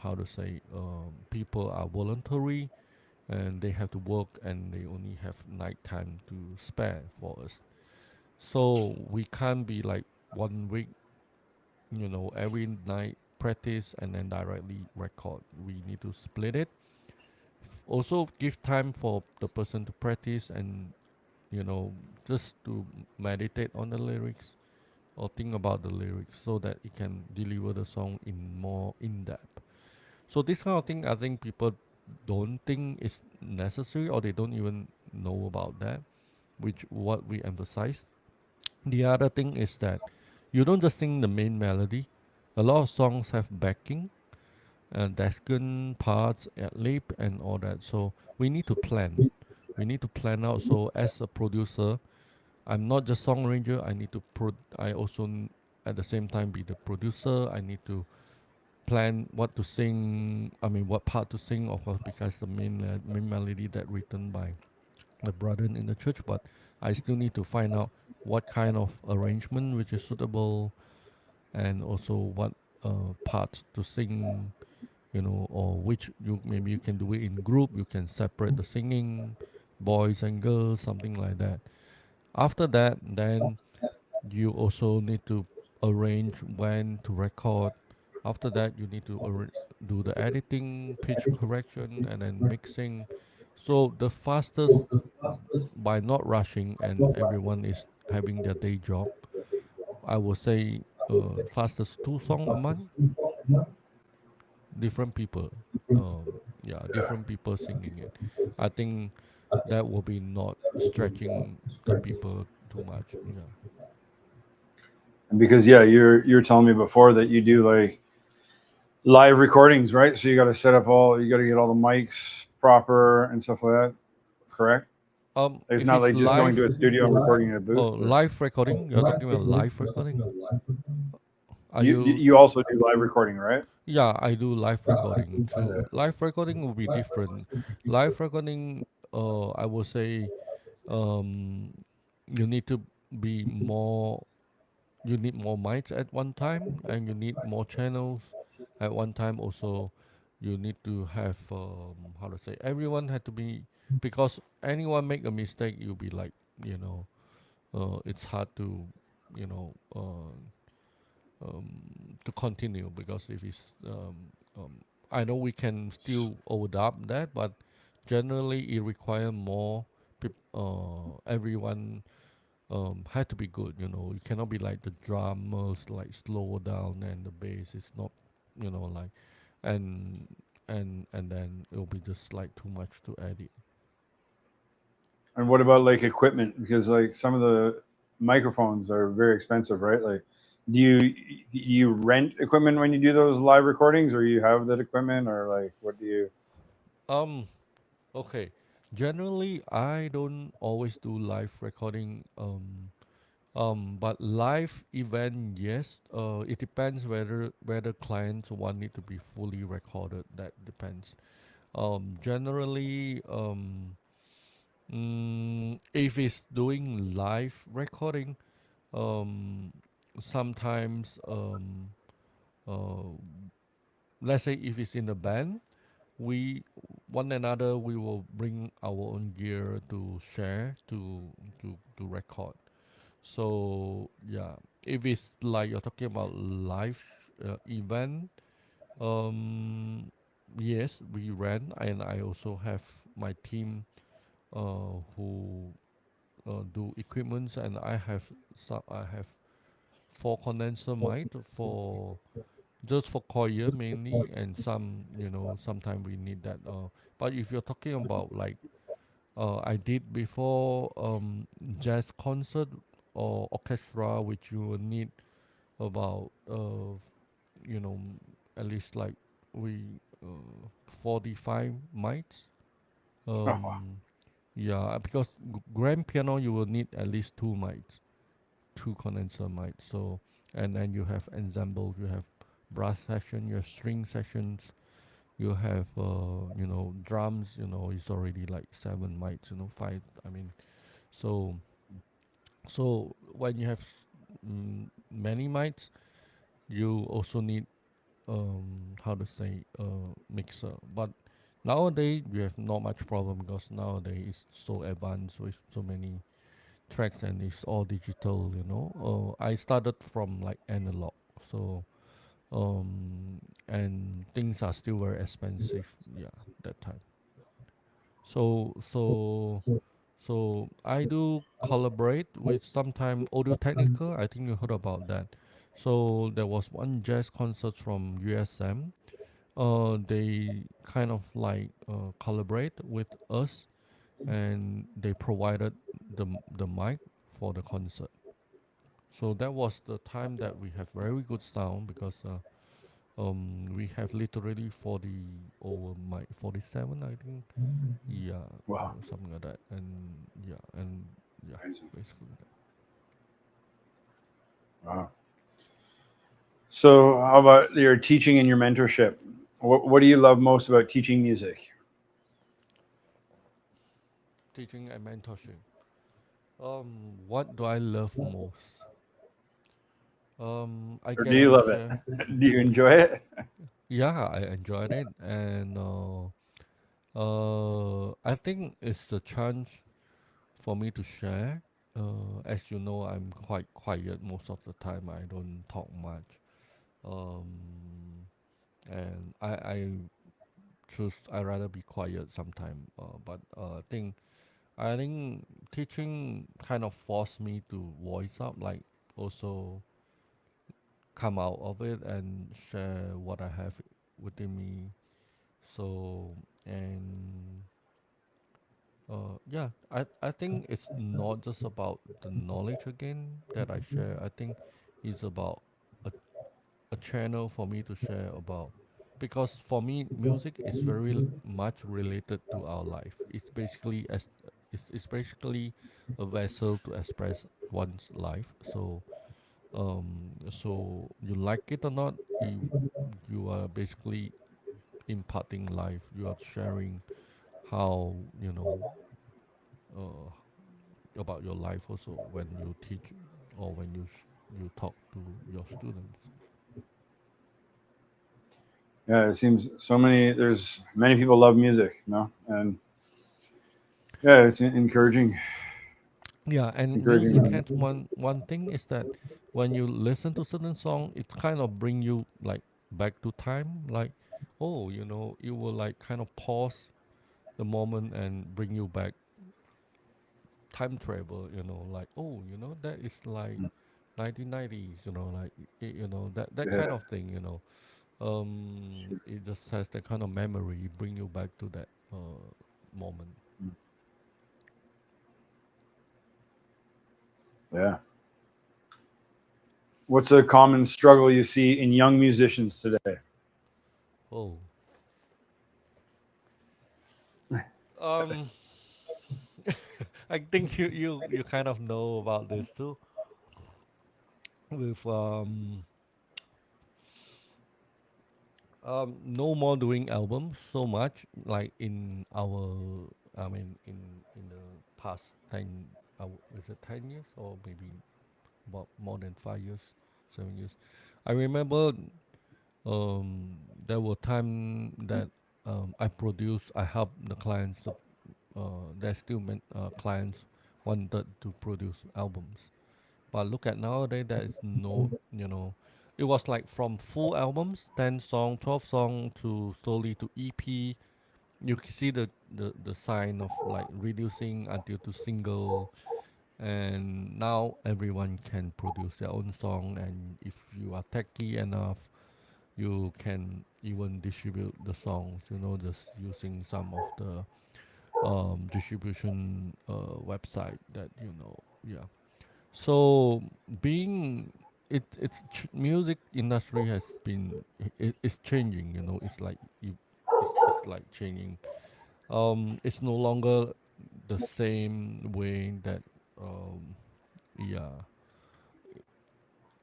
how to say people are voluntary and they have to work and they only have night time to spare for us. So we can't be like 1 week, every night practice and then directly record. We need to split it. Also give time for the person to practice and just to meditate on the lyrics or think about the lyrics so that it can deliver the song in more in depth. So this kind of thing, I think people don't think is necessary or they don't even know about that, which what we emphasize. The other thing is that you don't just sing the main melody. A lot of songs have backing and descant parts, ad lib, and all that. So we need to plan. We need to plan out. So as a producer, I'm not just song arranger. I need to I also at the same time be the producer. I need to plan what to sing. I mean, what part to sing, of course, because the main melody that written by the brother in the church. But I still need to find out what kind of arrangement which is suitable, and also what part to sing. Or which you maybe you can do it in group. You can separate the singing, boys and girls, something like that. After that, then you also need to arrange when to record. After that, you need to do the editing, pitch correction, and then mixing. So the fastest, by not rushing and everyone is having their day job, I would say fastest 2 song a month, different people. Yeah, different people singing it. I think that will be not stretching the people too much. Yeah. And because yeah, you're telling me before that you do like live recordings, right? So you got to get all the mics proper and stuff like that. Correct? It's If not it's like just going to a live, studio and recording in a booth. Or live recording, you're talking about live recording. Are you? you also do live recording, right? Yeah, I do live recording too. Live recording will be different. Live recording, I will say, um, you need to be more. You need more mics at one time, and you need more channels at one time. Also, you need to have how to say, everyone had to be, because anyone make a mistake, you'll be like, it's hard to, you know, to continue, because if it's I know we can still overdub that, but generally it require more everyone had to be good. You cannot be like the drummers like slow down and the bass is not, like, and and then it'll be just like too much to edit. And what about like equipment? Because like some of the microphones are very expensive, right? Like, do you rent equipment when you do those live recordings, or you have that equipment, or like what do you? um okay, generally I don't always do live recording. But live event, yes. It depends whether clients want it to be fully recorded. That depends. Generally, if it's doing live recording, um, sometimes, uh, let's say if it's in a band, we one another we will bring our own gear to share to record. So yeah, if it's like you're talking about live event, yes, we rent, and I also have my team who do equipments, and I have 4 condenser mic for just for choir mainly, and sometimes we need that. But if you're talking about like I did before jazz concert or orchestra, which you will need about you know at least like we 45 mics. Oh, wow. um yeah, because grand piano you will need at least two mics, two condenser mics. So and then you have ensemble, you have brass section, you have string sections, you have drums. It's already like seven mics, five, I mean. So so when you have many mics, you also need how to say mixer. But nowadays you have not much problem because nowadays it's so advanced with so many tracks and it's all digital. I started from like analog. So and things are still very expensive, yeah, that time. So I do collaborate with sometime Audio Technica. I think you heard about that. So there was one jazz concert from USM. They kind of like collaborate with us, and they provided the mic for the concert. So that was the time that we have very good sound because we have literally 40 over mic, 47 I think. Yeah, Wow. something like that. And yeah, Amazing. basically that. Wow. So, how about your teaching and your mentorship? What do you love most about teaching music? Teaching and mentorship. What do I love most? I Or do get you to love it? share. Do you enjoy it? Yeah, I enjoyed it, and I think it's the chance for me to share. As you know, I'm quite quiet most of the time. I don't talk much. Um, and I choose I rather be quiet sometime. But I think teaching kind of forced me to voice up, like also come out of it and share what I have within me. So and yeah, I think it's not just about the knowledge again that I share. I think it's about a, a channel for me to share about, because for me music is very much related to our life. It's basically a vessel to express one's life. So you like it or not, you are basically imparting life. You are sharing how uh, about your life also when you teach or when you talk to your students. Yeah, it seems there's many people love music, and yeah, it's encouraging. Yeah, It's and music encouraging. has one thing is that when you listen to certain song, it kind of bring you like back to time. Like, oh, it will like kind of pause the moment and bring you back, time travel. Like, oh, that is like 1990s. Like that Yeah, kind of thing. It just has that kind of memory, bring you back to that moment. yeah. What's a common struggle you see in young musicians today? Oh, um, I think you kind of know about this too. With no more doing albums so much like in our, I mean, in the past 10, is it 10 years or maybe about more than 5 years, 7 years. I remember there were time that I helped the clients. There's still clients wanted to produce albums, but look at nowadays, there is no, it was like from full albums, 10 song, 12 song, to slowly to EP. You can see the sign of like reducing until to single, and now everyone can produce their own song, and if you are techy enough, you can even distribute the songs, just using some of the distribution website that yeah. So being music industry has been it's changing. You know, it's like it's like changing. It's no longer the same way that um yeah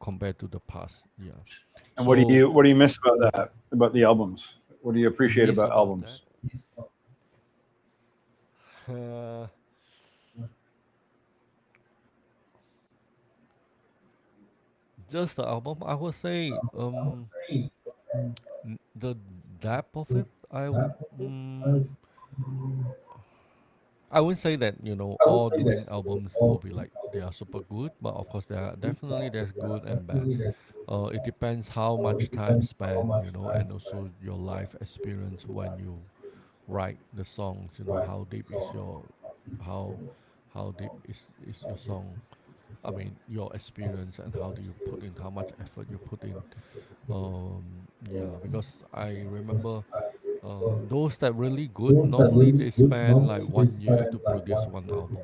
compared to the past. Yeah. And So what do you miss about that? About the albums? What do you appreciate miss about about that. albums? Uh, just the album, I would say the depth of it. Mm, I wouldn't say that all doing albums will be like they are super good, but of course there are definitely there's good and bad. It depends how much time spent, and also your life experience when you write the songs. How deep is your how how deep is your song. I mean your experience and how do you put in how much effort you put in. Yeah, because I remember those that really good normally they spend like 1 year to produce one album.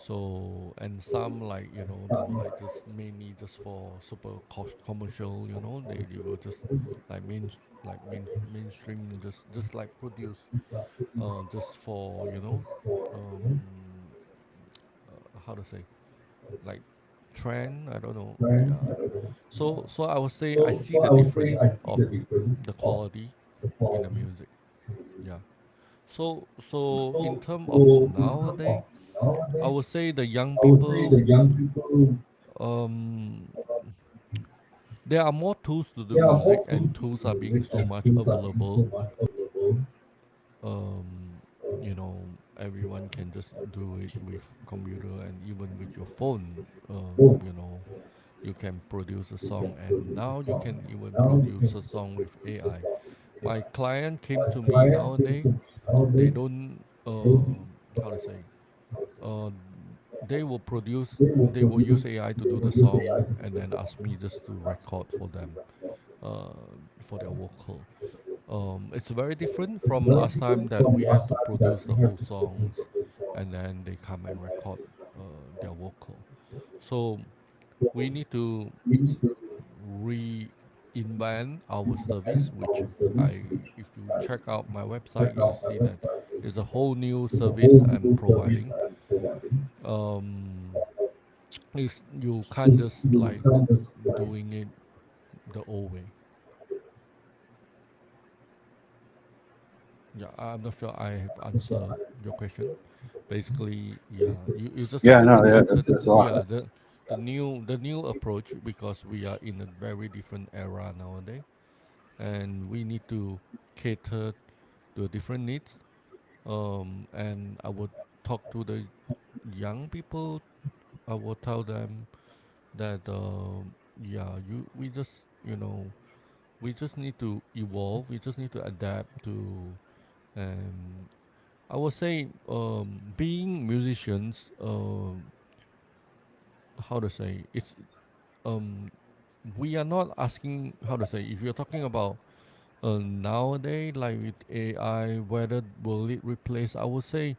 So and some like they were like just mainly just for super commercial. They were just like mainstream just like produce just for um how to say like trend. I don't know. Yeah. So I would say I see the difference of the quality in the music. Yeah. So in terms of nowadays, I would say the young people, um, there are more tools to do music, and tools are being so much available. Um, Everyone can just do it with computer and even with your phone. You can produce a song, and now you can even produce a song with AI. My client came to me nowadays. They don't how to say uh, they will produce they will use AI to do the song and then ask me just to record for them uh, for their vocal. It's very different from last time that we have to produce the whole songs and then they come and record their vocal. So we need to reinvent our service, which if you check out my website, you'll see that it's a whole new service I'm providing. Um, you can't just like doing it the old way. Yeah, I'm not sure I have answered your question. Basically, yeah, you just have Yeah, to no, yeah, consider that's a lot. the new approach because we are in a very different era nowadays, and we need to cater to different needs. And I would talk to the young people. I will tell them that yeah, we just we just need to evolve. We just need to adapt to. And I would say being musicians. How to say it's um we are not asking how to say if you're talking about nowadays like with AI whether will it replace. I would say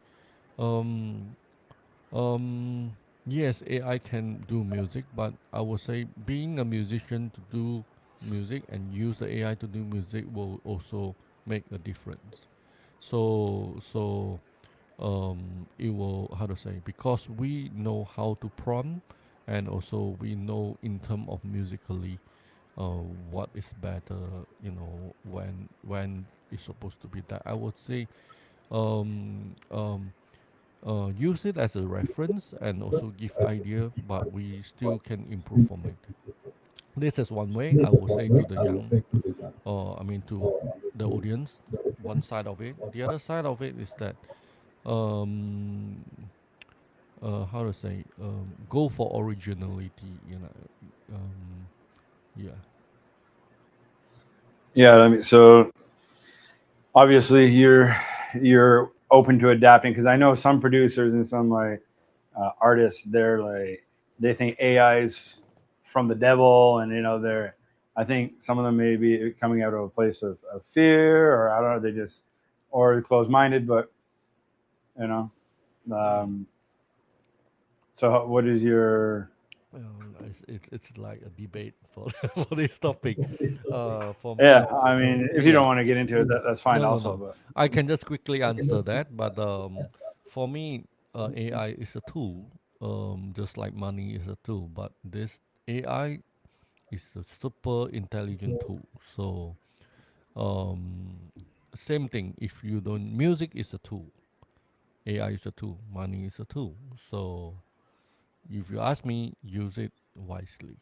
um yes, AI can do music, but I would say being a musician to do music and use the AI to do music will also make a difference. So it will how to say because we know how to prompt and also we know in term of musically what is better, when it's supposed to be that. I would say um um use it as a reference and also give idea, but we still can improve from it. This is one way I would say to the young, I mean to the audience. One side of it. The other side of it is that um, how to say go for originality. Yeah. Yeah, I mean, so obviously you're open to adapting because I know some producers and some like artists they're like they think AI is from the devil, and they're I think some of them may be coming out of a place of fear, or I don't know, they just or closed minded, but you know Mm. um, so what is your It's like a debate for for this topic. For Yeah, me, I mean, if you don't yeah. want to get into it, that's fine No, no, also. no. But I can just quickly answer that. But for me, AI is a tool. Just like money is a tool. But this AI is a super intelligent tool. So um, same thing. If you don't, music is a tool. AI is a tool. Money is a tool. So if you ask me, use it wisely.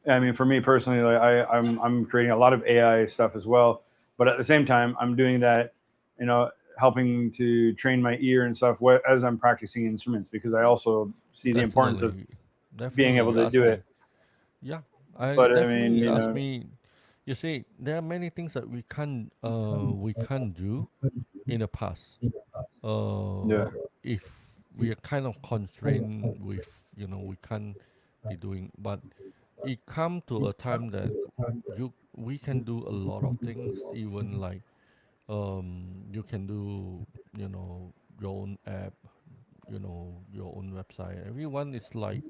I mean, for me personally, like I'm creating a lot of AI stuff as well. But at the same time, I'm doing that, you know, helping to train my ear and stuff as I'm practicing instruments because I also see the importance of Definitely, being definitely. able You to ask do me. it. Yeah, I But I definitely. mean, You you ask know, me. You see, there are many things that we can't do in the past. yeah, If we are kind of constrained with, we can't be doing. But it come to a time that we can do a lot of things, even like you can do, your own app, your own website. Everyone is like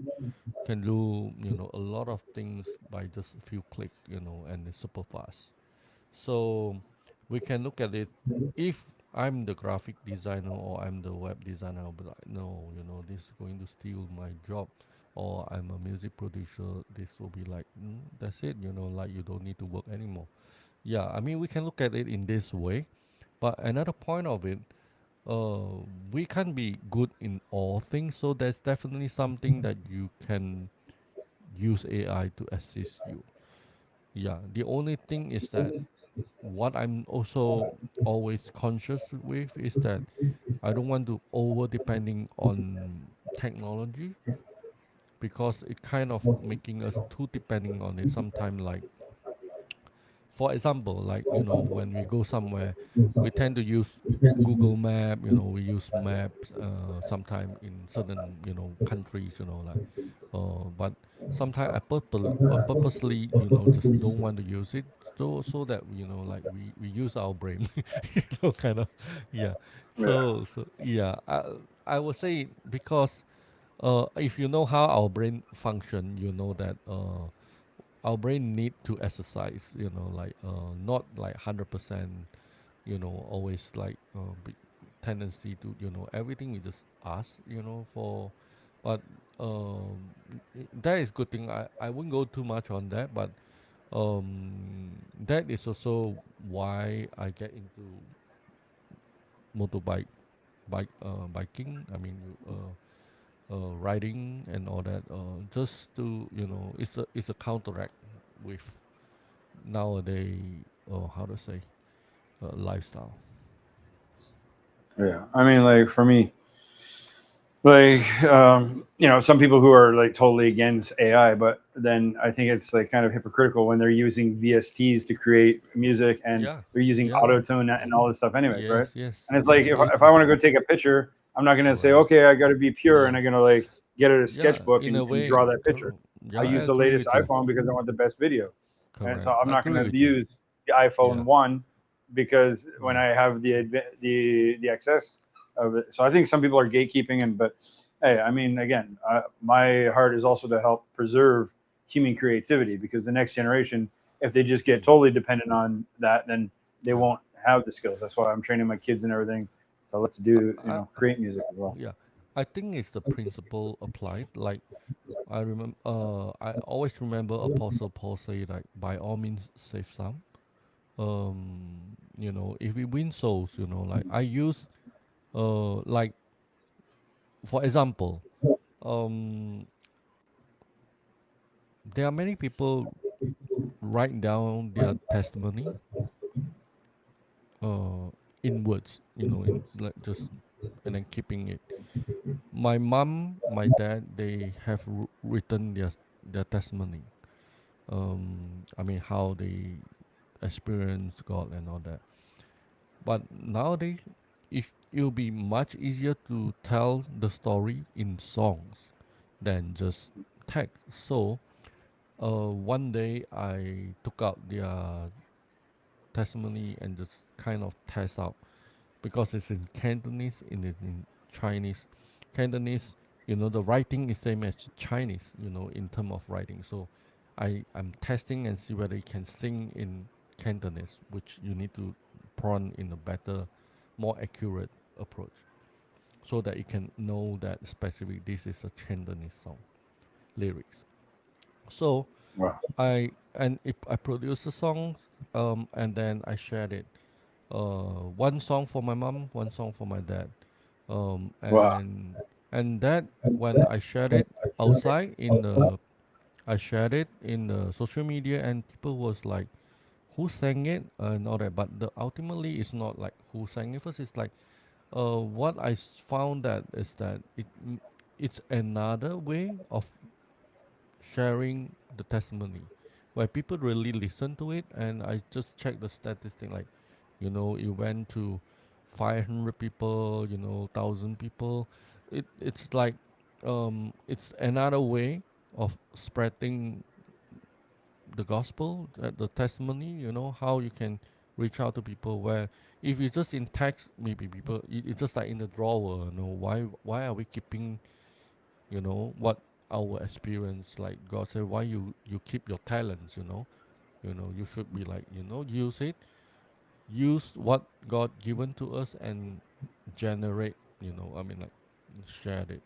can do, a lot of things by just a few click, and it's super fast. So we can look at it. If I'm the graphic designer or I'm the web designer, I'll be like, no, this is going to steal my job. Or I'm a music producer, this will be like, that's it, like you don't need to work anymore. Yeah, I mean, we can look at it in this way. But another point of it, we can't be good in all things. So there's definitely something that you can use AI to assist you. Yeah, the only thing is that what I'm also always conscious with is that I don't want to over depending on technology, because it kind of making us too depending on it. Sometimes, like for example, like when we go somewhere, we tend to use Google Map. We use maps sometime in certain countries. Like, but sometimes I purposely just don't want to use it, so that like we use our brain, kind of, yeah. yeah, So yeah, I would say, because if you know how our brain function, you know that our brain need to exercise, like not like 100%, always like big tendency to everything we just ask, for. But that is good thing. I wouldn't go too much on that, but that is also why I get into motorbike biking. I mean, riding and all that, just to, it's a counteract with nowadays, how to say, lifestyle. yeah. I mean, like for me, like you know, some people who are like totally against AI, but then I think it's like kind of hypocritical when they're using VSTs to create music and Yeah, they're using yeah. auto tune and all this stuff anyways, Yes, right? yes, And it's like yes. It if I want to go take a picture, I'm not gonna say, correct. okay, I got to be pure, and Yeah, I'm gonna like get out a yeah. sketchbook In a and way, draw that picture. yeah, I I use the agree latest with you. iPhone because I want the best video, and so Correct. I'm I not agree gonna with you. use the iPhone Yeah, one because when yeah. I have the excess of it. So I think some people are gatekeeping, and but hey, I mean, again, my heart is also to help preserve human creativity because the next generation, if they just get Mm, totally dependent on that, then they yeah. won't have the skills. That's why I'm training my kids and everything. So let's do, you I, know, create music as well. yeah. I think it's the principle applied. Like I always remember Apostle Paul say, like, by all means save some. If we win souls, like I use, like for example, um, there are many people write down their testimony uh in words, in like just, and then keeping it. My mom, my dad, they have written their testimony. I mean, how they experience God and all that. But nowadays, if it'll be much easier to tell the story in songs than just text. So one day I took out their testimony and just kind of test out, because it's in Cantonese, in Chinese. Cantonese the writing is same as Chinese, in term of writing. So I'm testing and see whether you can sing in Cantonese, which you need to prompt in a better, more accurate approach, so that you can know that specific this is a Cantonese song lyrics. So Wow. and if I produce a song, and then I shared it. One song for my mom, one song for my dad, um, Wow. and and that when I shared it outside I shared it in the social media, and people was like, "Who sang it?" And all that. But the ultimately, it's not like who sang it first. It's like, what found that is that it's another way of sharing the testimony where people really listen to it. And I just checked the statistic, like, it went to 500 people, 1,000 people. It's like, it's another way of spreading the gospel, the testimony, how you can reach out to people. Where if it's just in text, maybe people, it's just like in the drawer. Why are we keeping, what our experience, like God said, why you keep your talents, you should be like, use it, use what God given to us, and generate, I mean, like, share it.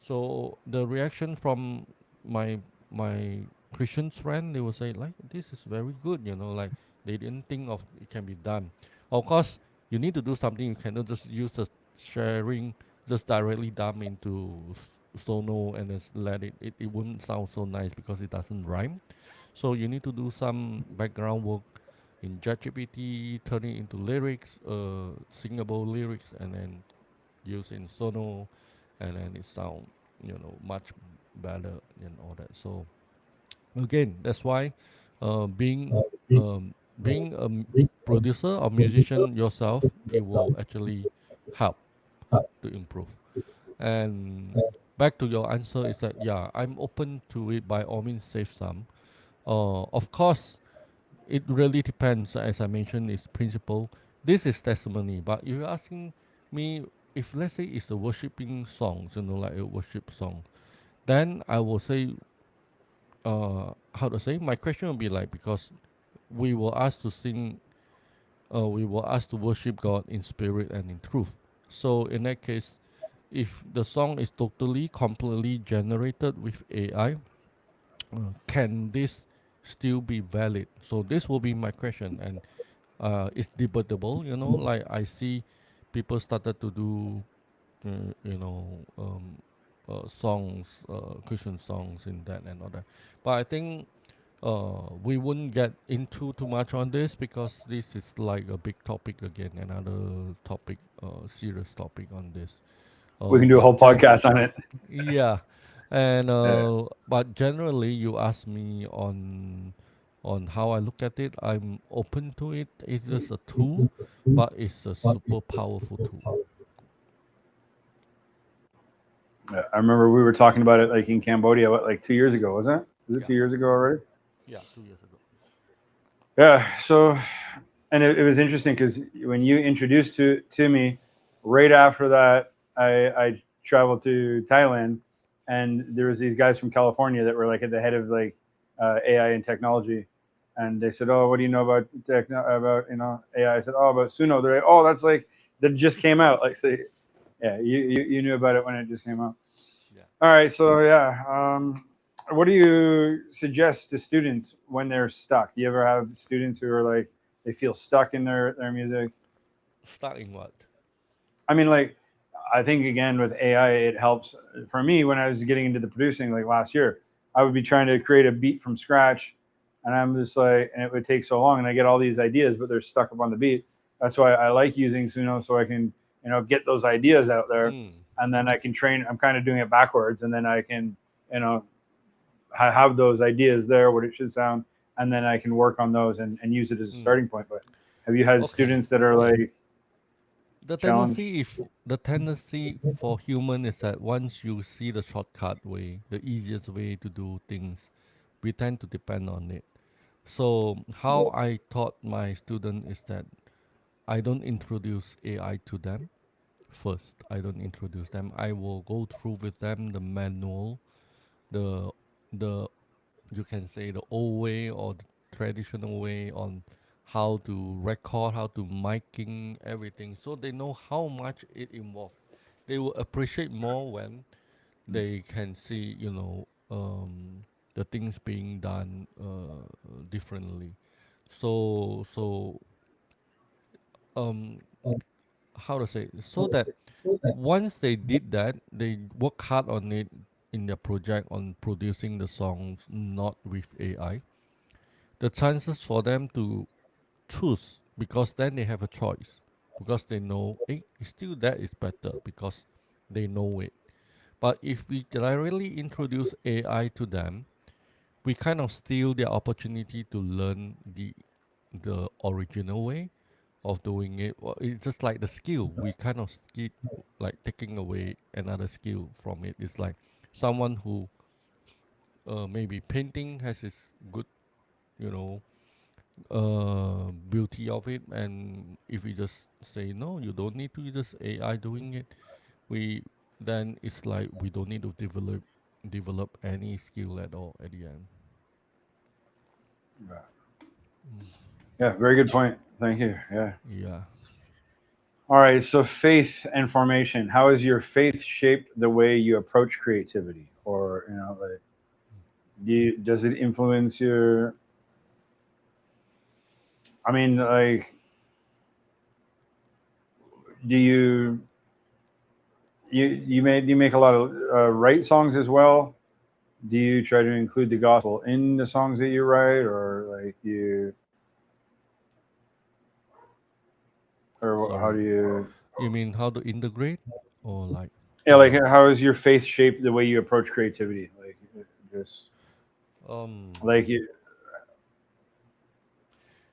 So the reaction from my my Christian friend, they will say like, this is very good, like they didn't think of it can be done. Of course, you need to do something. You cannot just use the sharing, just directly dump into sono and just let it wouldn't sound so nice because it doesn't rhyme. So you need to do some background work in ChatGPT, turn it into lyrics, singable lyrics, and then use in sono, and then it sound, much better and all that. So again, that's why, being being a producer or musician yourself, it will actually help to improve. And back to your answer is that, yeah, I'm open to it. By all means, save some. Of course, it really depends. As I mentioned, is principle. This is testimony. But if you're asking me, if let's say it's a worshiping songs, like a worship song, then I will say, how to say? My question will be like, because we were asked to sing, we were asked to worship God in spirit and in truth. So in that case, if the song is totally, completely generated with AI, can this still be valid? So this will be my question, and it's debatable. Like I see people started to do, songs, Christian songs in that and all that. But I think we wouldn't get into too much on this because this is like a big topic again, another topic, serious topic on this. We can do a But whole podcast on it. yeah, and Yeah. but generally, you ask me on how I look at it. I'm open to it. It's just a tool, but it's a super powerful tool. Yeah, I remember we were talking about it like in Cambodia, what, like 2 years ago, wasn't it? Was it Yeah, 2 years ago already? yeah, 2 years ago. Yeah. So, and it was interesting because when you introduced to me, right after that, I traveled to Thailand, and there was these guys from California that were like at the head of like AI and technology, and they said, "Oh, what do you know about about AI?" I said, "Oh, about Suno." They're like, "Oh, that's like that just came out." Like, say, yeah, you knew about it when it just came out. Yeah. All right, so yeah, what do you suggest to students when they're stuck? Do you ever have students who are like they feel stuck in their music? Starting what? I mean, like I think again with AI, it helps for me when I was getting into the producing like last year. I would be trying to create a beat from scratch, and I'm just like, and it would take so long, and I get all these ideas, but they're stuck up on the beat. That's why I like using Suno so I can get those ideas out there, Mm, and then I can train. I'm kind of doing it backwards, and then I can you know have those ideas there, what it should sound, and then I can work on those and use it as a mm. starting point. But have you had Okay. students that are Yeah. like The challenged? tendency, if the tendency for human is that once you see the shortcut way, the easiest way to do things, we tend to depend on it. So how I taught my student is that I don't introduce AI to them. first. I don't introduce them. I will go through with them the manual, the the you can say the old way or the traditional way on how to record, how to miking everything, so they know how much it involves. They will appreciate more when they can see, the things being done differently. So um how to say, so that once they did that, they work hard on it in their project on producing the songs not with AI, the chances for them to choose, because then they have a choice, because they know, still that is better because they know it. But if we directly introduce AI to them, we kind of steal their opportunity to learn the original way of doing it. Well, it's just like the skill. We kind of skip, like taking away another skill from it. It's like someone who maybe painting has his good, you know, beauty of it, and if we just say no, you don't need to, just AI doing it, we then it's like we don't need to develop any skill at all at the end. Yeah. Mm. Yeah, very good point. Thank you. Yeah. Yeah. All right. So faith and formation. How has your faith shaped the way you approach creativity, or like, does it influence your? I mean, like, do you make a lot of write songs as well? Do you try to include the gospel in the songs that you write, or like how Sorry, do you? you mean how to integrate, or like, Yeah, like how has your faith shaped the way you approach creativity? Like just um like you,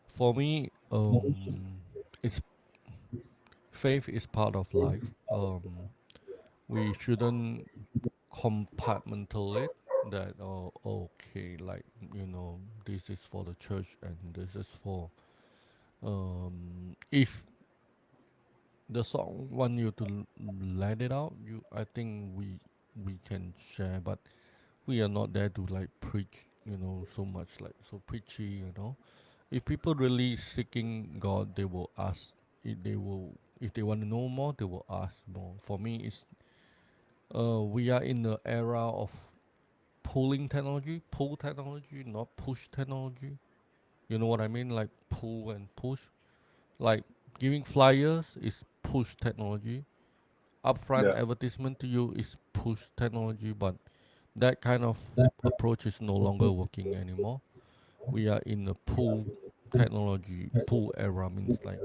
for me, it's faith is part of life. We shouldn't compartmentalize that. Oh, okay, like, this is for the church and this is for, if the song want you to let it out, I think we can share, but we are not there to like preach, so much, like so preachy. If people really seeking God, they will ask. If they want to know more, they will ask more. For me, it's we are in the era of pull technology, not push technology. You know what I mean? Like pull and push. Like giving flyers is push technology. Upfront yeah, advertisement to you is push technology, but that kind of approach is no longer working anymore. We are in a pull technology, pull era, means like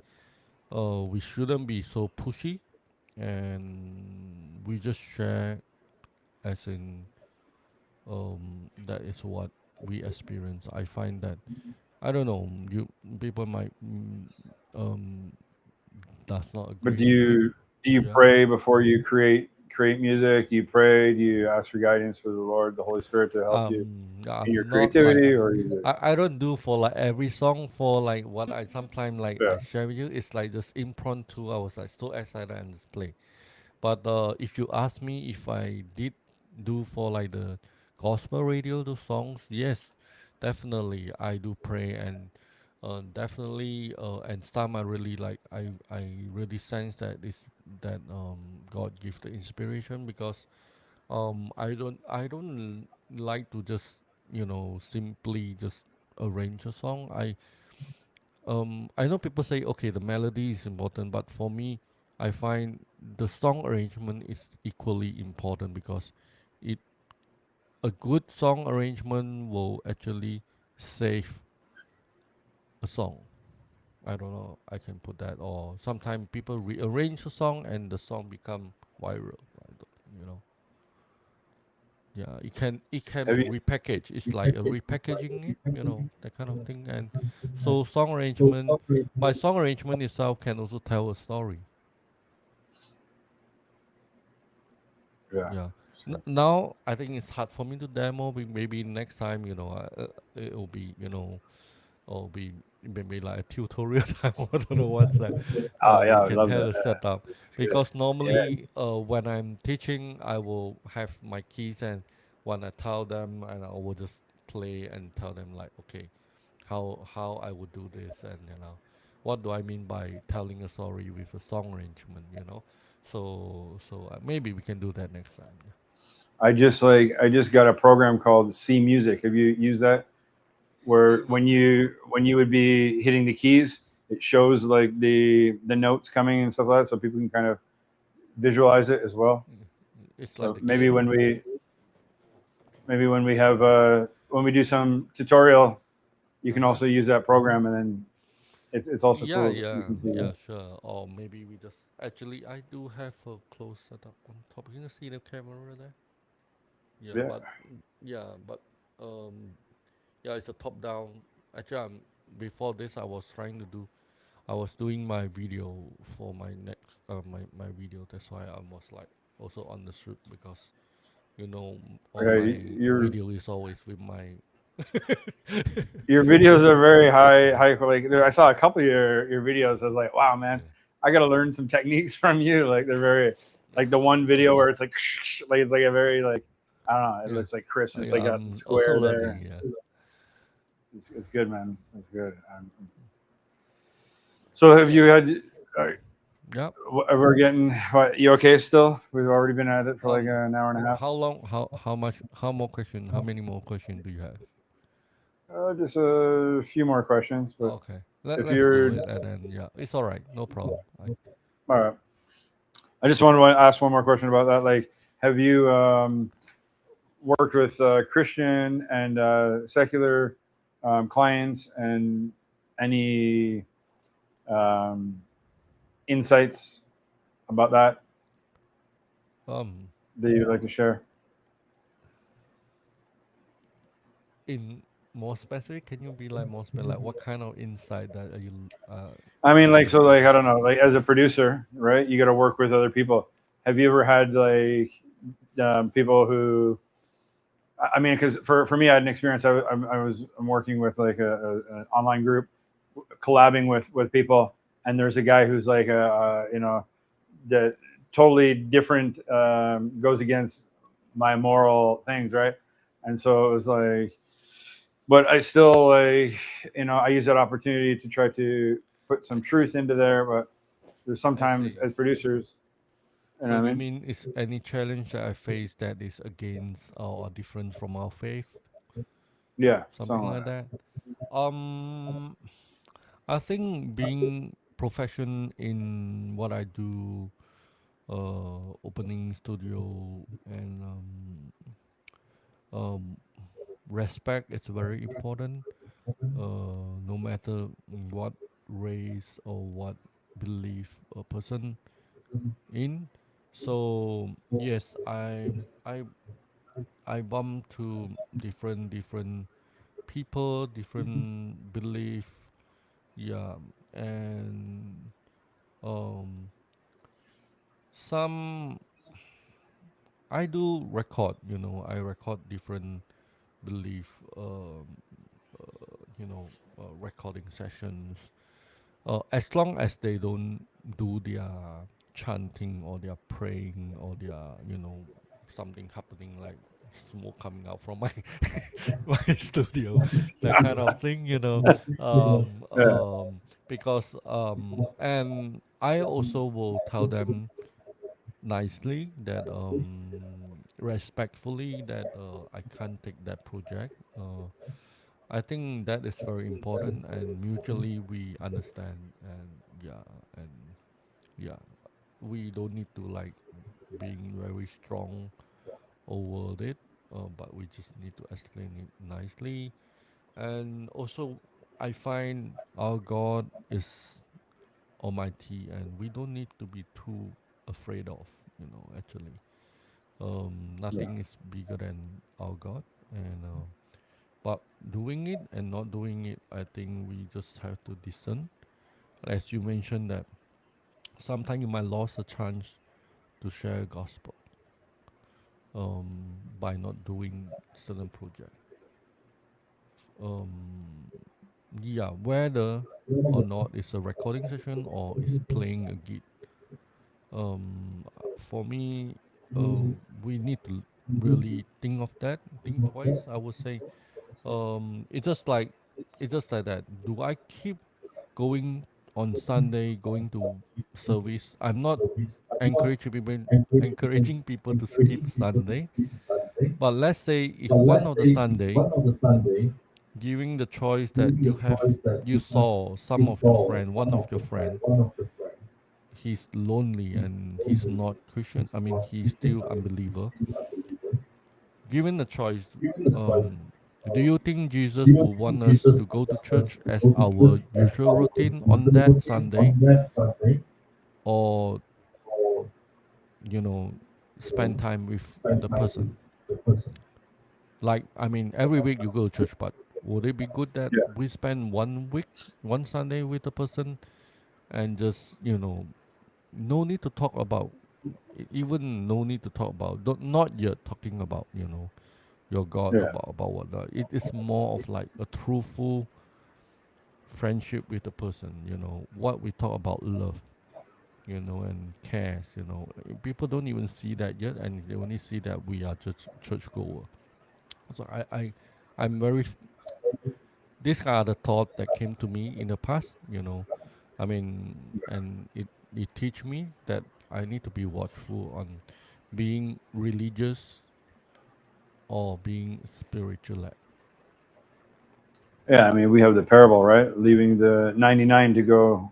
we shouldn't be so pushy, and we just share, as in, that is what we experience. I find that, I don't know, you people might um does not but agree with me. do you Yeah. pray before you create music? Do you pray? Do you ask for guidance for the Lord, the Holy Spirit, to help you in your I'm not like, creativity, or you just I don't do for like every song, for like what I sometimes like yeah, I share with you. It's like just impromptu. I was like so excited and just play. But if you ask me if I did do for like the gospel radio, the songs, yes, definitely I do pray, and definitely and some I really like. I really sense that this that God give the inspiration, because I don't like to just, simply just arrange a song. I know people say, okay, the melody is important, but for me, I find the song arrangement is equally important, because it a good song arrangement will actually save a song. I don't know, I can put that, or sometimes people rearrange a song and the song become viral. I don't, yeah, it can have be you repackaged. It's like a repackaging it, that kind of thing. And so song arrangement, by song arrangement itself can also tell a story. yeah. Yeah. Now I think it's hard for me to demo. Maybe next time, it will be, it'll be maybe like a tutorial time, one of the ones that Oh yeah, we I would can love tell that. the Yeah, setup. it's good. Because Yeah. normally when I'm teaching, I will have my keys, and when I tell them, and I will just play and tell them like, okay, how I would do this, and what do I mean by telling a story with a song arrangement. So maybe we can do that next time. Yeah. I just got a program called C Music. Have you used that? Where See music. when you would be hitting the keys, it shows like the notes coming and stuff like that, so people can kind of visualize it as well. Mm, it's like So the game. maybe when we do some tutorial, you Uh can huh. also use that program, and then it's also Yeah, cool. You yeah, can see yeah, that. sure. Or maybe we just actually I do have a close setup on top. You can see the camera there. Yeah, Yeah. but um, yeah, it's a top down. Actually, before this, I was doing my video for my next my video. That's why I was like also on the shoot because all Okay. my video is always with my. Your videos are very high quality. I saw a couple of your videos. I was like, wow, man, Yeah. I got to learn some techniques from you. Like they're very like the one video Also, where it's like it's like a very like I don't know. It yeah, looks like crisp. It's like yeah, got the I'm also square there. learning. Yeah. It's good, man. It's good. So have Yeah. you had? Uh, Yep. we're getting. What, you okay still? We've already been at it for like Um, an hour and a half. how long? How much? How more question? How many more questions do you have? Just a few more questions, but Okay, if let's do you're it, and then yeah, it's all right, no problem. all right, I just wanted to ask one more question about that. Like, have you worked with Christian and secular clients, and any um, insights about that Um, that you'd like to share? in more specific, can you be like more specific? Like, what kind of insight that are you I mean, like, so, looking like, into? I don't know, like, as a producer, right? You got to work with other people. Have you ever had like people who I mean, because for me, I had an experience. I'm working with like an online group, collabing with people, and there's a guy who's like that totally different, goes against my moral things, right? And so it was like, but I still like I use that opportunity to try to put I some see. truth into there, but there's I sometimes see. as producers, you know So what do I you mean? mean is any challenge that I face that is against or different from our faith, Yeah, something something like like that? Um, I think being profession in what I do, opening studio and um, respect is very important. No matter what race or what belief a person in. So yes, I bump to different people, different belief. Yeah, and um, some I do record. I record different belief. Recording sessions. As long as they don't do their chanting or their praying or their something happening like smoke coming out from my my studio, that kind of thing. Um, that. um, because and I also will tell them nicely that respectfully that I can't take that project. I think that is very important, and mutually we understand, and yeah, we don't need to like being very strong over it, but we just need to explain it nicely. And also, I find our God is Almighty, and we don't need to be too afraid of. Actually, Yeah. nothing is bigger than our God, and but doing it and not doing it, I think we just have to discern. As you mentioned that sometimes you might lose a chance to share gospel by not doing certain project. Um, yeah, whether or not it's a recording session or it's playing a gig. For me, we need to really think of that, think twice. I would say, it's just like, it's just like that. Do I keep going on Sunday, going to service? I'm not encouraging people to skip Sunday, but let's say if one of the Sunday, giving the choice that you saw some of your friend, one of your friend, he's lonely and he's not Christian. I mean, he's still unbeliever. Given the choice, um, do you think Jesus would want us to go to church as our usual routine on that Sunday, or spend time with the person? Like, I mean, every week you go to church, but would it be good that Yeah. we spend one week, one Sunday with the person, and just no need to talk about, even no need to talk about, not yet talking about your God, Yeah. about whatnot. It is more of like a truthful friendship with the person. What we talk about love, and cares. People don't even see that yet, and they only see that we are just church goer. So I'm very. These are the thought that came to me in the past. I mean, and it teach me that I need to be watchful on being religious or being spiritual. Yeah. I mean, we have the parable, right? Leaving the 99 to go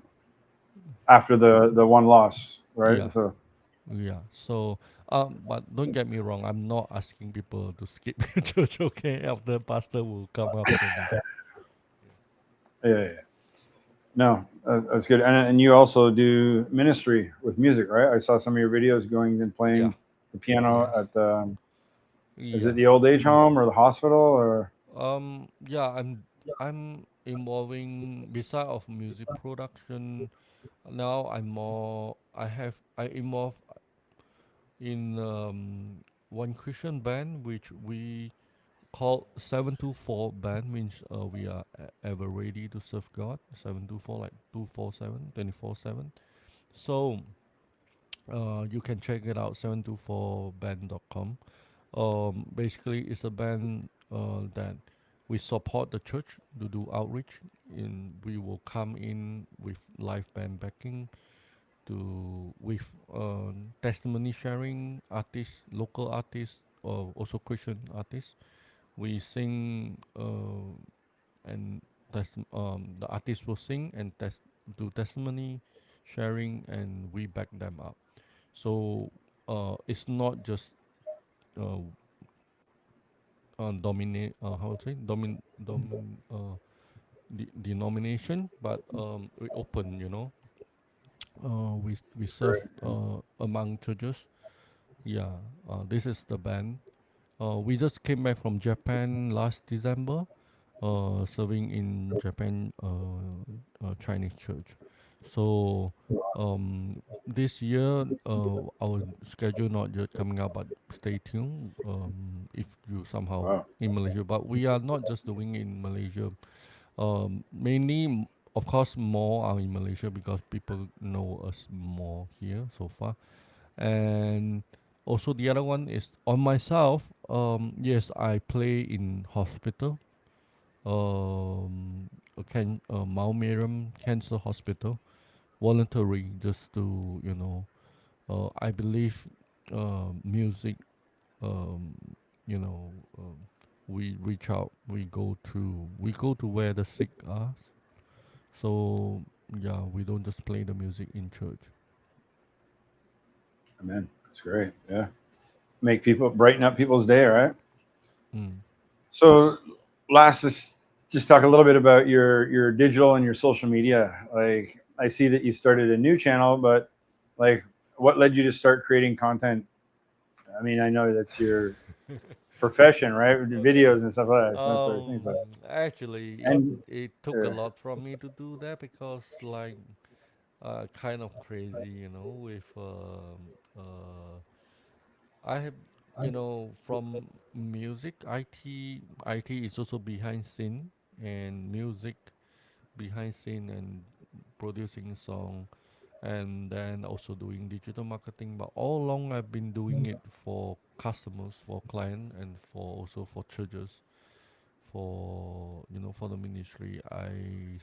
after the one loss, right? Yeah, So yeah. So, but don't get me wrong. I'm not asking people to skip church. Okay, after pastor will come after me. yeah, yeah. Yeah. No, that's good. And you also do ministry with music, right? I saw some of your videos going and Yeah. playing the piano Yes. at the, is it Yeah. the old age home or the hospital or? Yeah. I'm involving beside of music production. Now I'm more. I involve in one Christian band which we called 724 band, means we are ever ready to serve God. 724, like 247, 24/7. So you can check it out, 724band.com. Basically it's a band that we support the church to do outreach. In We will come in with live band backing, to with testimony sharing artists, local artists, or also Christian artists. We sing, and the artist will sing and do testimony sharing, and we back them up. So it's not just uh, dominate how to say denomination, but we open. We serve Right. among churches. Yeah, this is the band. We just came back from Japan last December, serving in Japan, Chinese church. So this year, our schedule not yet coming out, but stay tuned. If you somehow Wow. in Malaysia, but we are not just doing in Malaysia. Mainly, of course, more are in Malaysia because people know us more here so far. And also the other one is on myself. Yes, I play in hospital. Mount Miriam Cancer Hospital, voluntary, just to I believe music. Um, you know, we reach out. We go to where the sick are. So yeah, we don't just play the music in church. Amen. That's great. Yeah. Make people brighten up people's day, right? Mm. So last is just talk a little bit about your digital and your social media. Like I see that you started a new channel, but like what led you to start creating content? I mean, I know that's your profession, right? Okay. Videos and stuff like that, so that sort of thing. But Actually, it and it took a uh, lot from me to do that, because like kind of crazy, with I have, from music, IT is also behind scene, and music. behind scene and producing song, and then also doing digital marketing. But all along, I've been doing it for customers, for client, and for also for churches, for for the ministry. I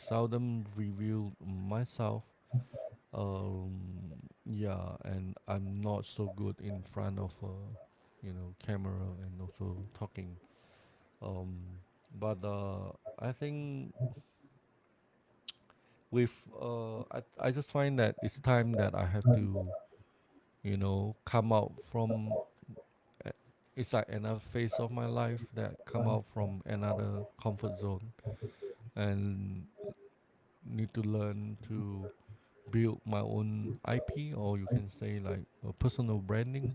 seldom reveal myself. Yeah, and I'm not so good in front of camera and also talking. Um, but I think with I just find that it's time that I have to come out from. uh, It's like another phase of my life that come out from another comfort zone and need to learn to build my own IP, or you can say like personal branding.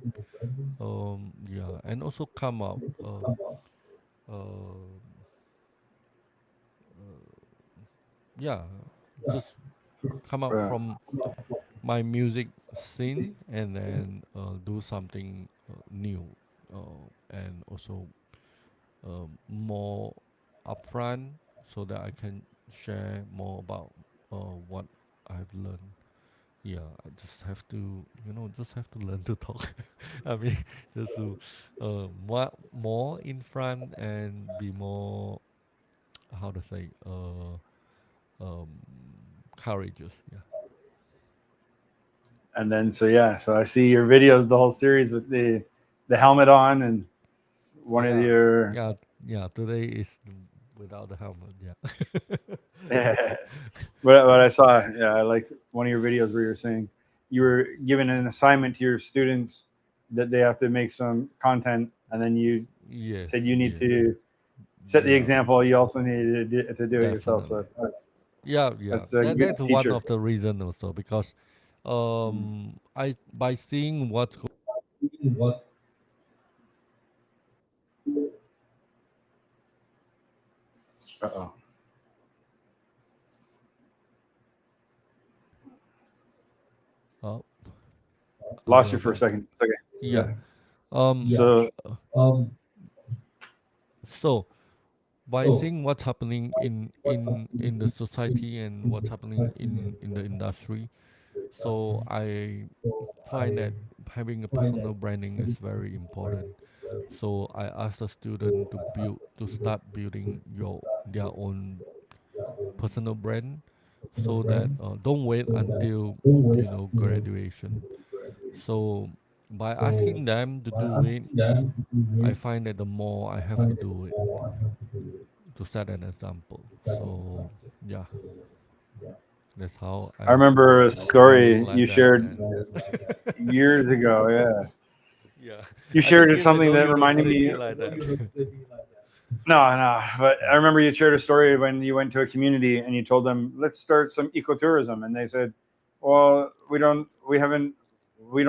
Yeah, and also come out. Uh, yeah, just come out Right. from my music scene and then do something new, and also more upfront so that I can share more about what I've learned. Yeah, I just have to, just have to learn to talk. I mean, just to more in front and be more, how to say, um, courageous. Yeah. And then so yeah, so I see your videos, the whole series with the helmet on, and one of Yeah, your yeah, yeah. Today is without the helmet. Yeah. what I saw. Yeah, I liked one of your videos where you were saying you were given an assignment to your students that they have to make some content, and then you Yes, said you need yes. to set the Yeah, example. You also need to do it yourself. So definitely. Yeah, yeah. that's a That's good one teacher. of the reason also because I by seeing what's Uh-oh. oh, Lost hello you for a there. second. It's okay. Yeah. Yeah. Um So uh, so by seeing what's happening in the society and what's happening in the industry, so I find that having a personal branding is very important. So I asked the student to start building their own personal brand, so that don't wait until graduation. So by asking them to do it, I find that the more I have to do it to set an example. So yeah, that's how I I'm remember a branding story you like that. shared And years ago. Yeah, yeah, you I think shared years something ago that you don't reminded see me. me like that. No, no, but I Yeah. remember you shared a story when you went to a community and you told them, "Let's start some ecotourism," and they said, "Well, we don't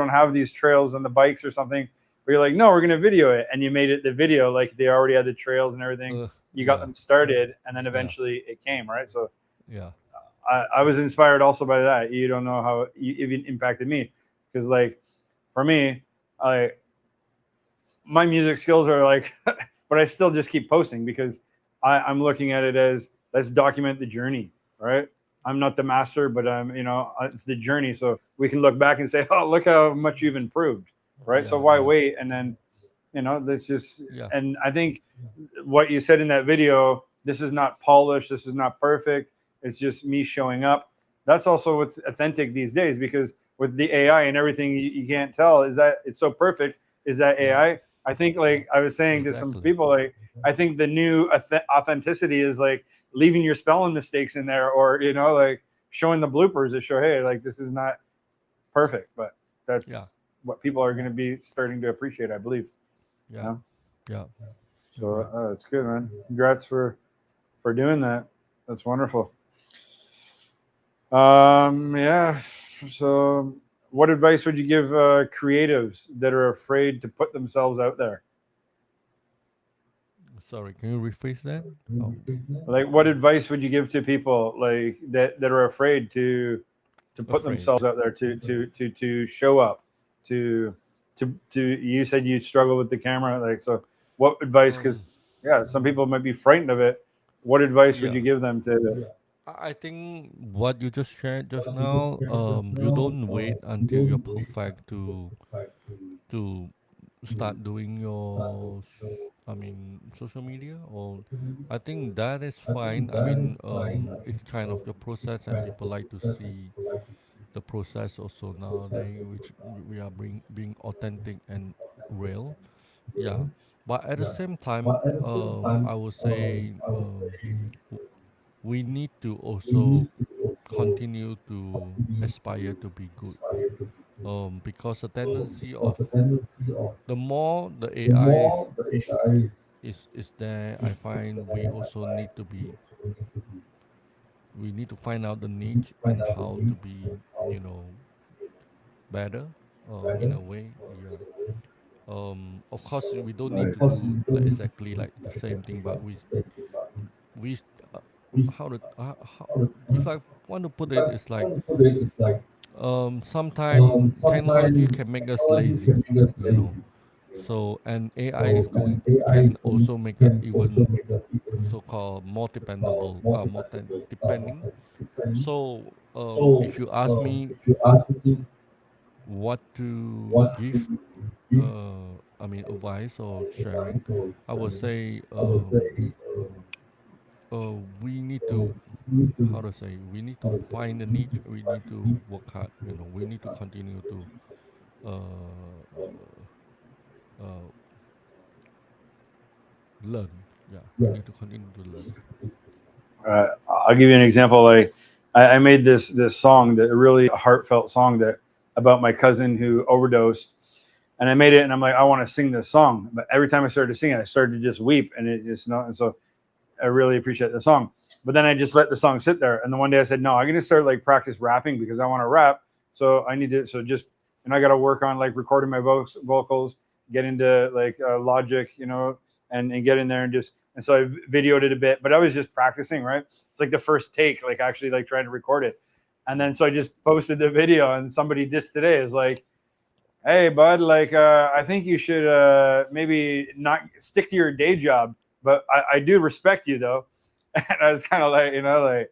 have these trails and the bikes or something." But you're like, "No, we're going to video it," and you made it the video like they already had the trails and everything. You got Yeah, them started, and then yeah, eventually it came, right? So yeah. I was inspired also by that. You don't know how it even impacted me because, like, for me, I my music skills are like, but I still just keep posting because I'm looking at it as let's document the journey, right? I'm not the master, but it's the journey. So we can look back and say, oh, look how much you've improved, right? So Yeah, why yeah, wait? And then, let's just, yeah, and I think what you said in that video, this is not polished, this is not perfect. It's just me showing up. That's also what's authentic these days because with the AI and everything, you can't tell is that it's so perfect. Is that yeah. AI think like I was saying to some Exactly. people, like I think the new authenticity is like leaving your spelling mistakes in there, or like showing the bloopers that show, hey, like this is not perfect, but Yeah, that's what people are going to be starting to appreciate, I believe. You yeah, know, yeah. You're so right. it's good, man. Congrats for doing that. That's wonderful. Yeah. So, what advice would you give creatives that are afraid to put themselves out there? Sorry, can you rephrase that? Oh, Like, what advice would you give to people like that are afraid to put afraid. themselves out there to show up to you said you struggle with the camera, like, so what advice, Um, because yeah, some people might be frightened of it, what advice would yeah. you give them to I think what you just shared just now, you don't wait until you're perfect to start doing your, I mean, social media. Or I think that is fine. I mean, it's kind of the process, and people like to see the process also nowadays, which we are being authentic and real. Yeah, but at the same time, I would say w- we need to also continue to aspire to be good. Because the tendency of the more the AI is there, I find we also need to be, we need to find out the niche and how to be, you know, better. In a way, yeah. Of course, we don't need to do like exactly like the same thing, but we uh, how to how, if I want to put it, it's like sometimes technology can make us lazy, you know. So and AI is going can also make it even so-called more dependable, depending. So if you ask me what to give, I mean advice or sharing, I would say we need to, how to say, we need to find a niche. We need to work hard. You know, we need to continue to uh, uh, learn. Yeah, we need to continue to learn. I'll give you an example. Like I made this song that really a heartfelt song that about my cousin who overdosed, and I made it, and I'm like, I want to sing this song, but every time I started to sing it, I started to just weep, and it just and so I really appreciate the song. But then I just let the song sit there, and then one day I said, no, I'm gonna start like practice rapping because I want to rap. So I need to just and I got to work on like recording my vocals, get into like Logic, and get in there and just and so I videoed it a bit, but I was just practicing, right? It's like the first take, like actually like trying to record it, and then so I just posted the video, and somebody just today is like, hey bud, like I think you should maybe not stick to your day job, but I do respect you though. And I was kind of like, like,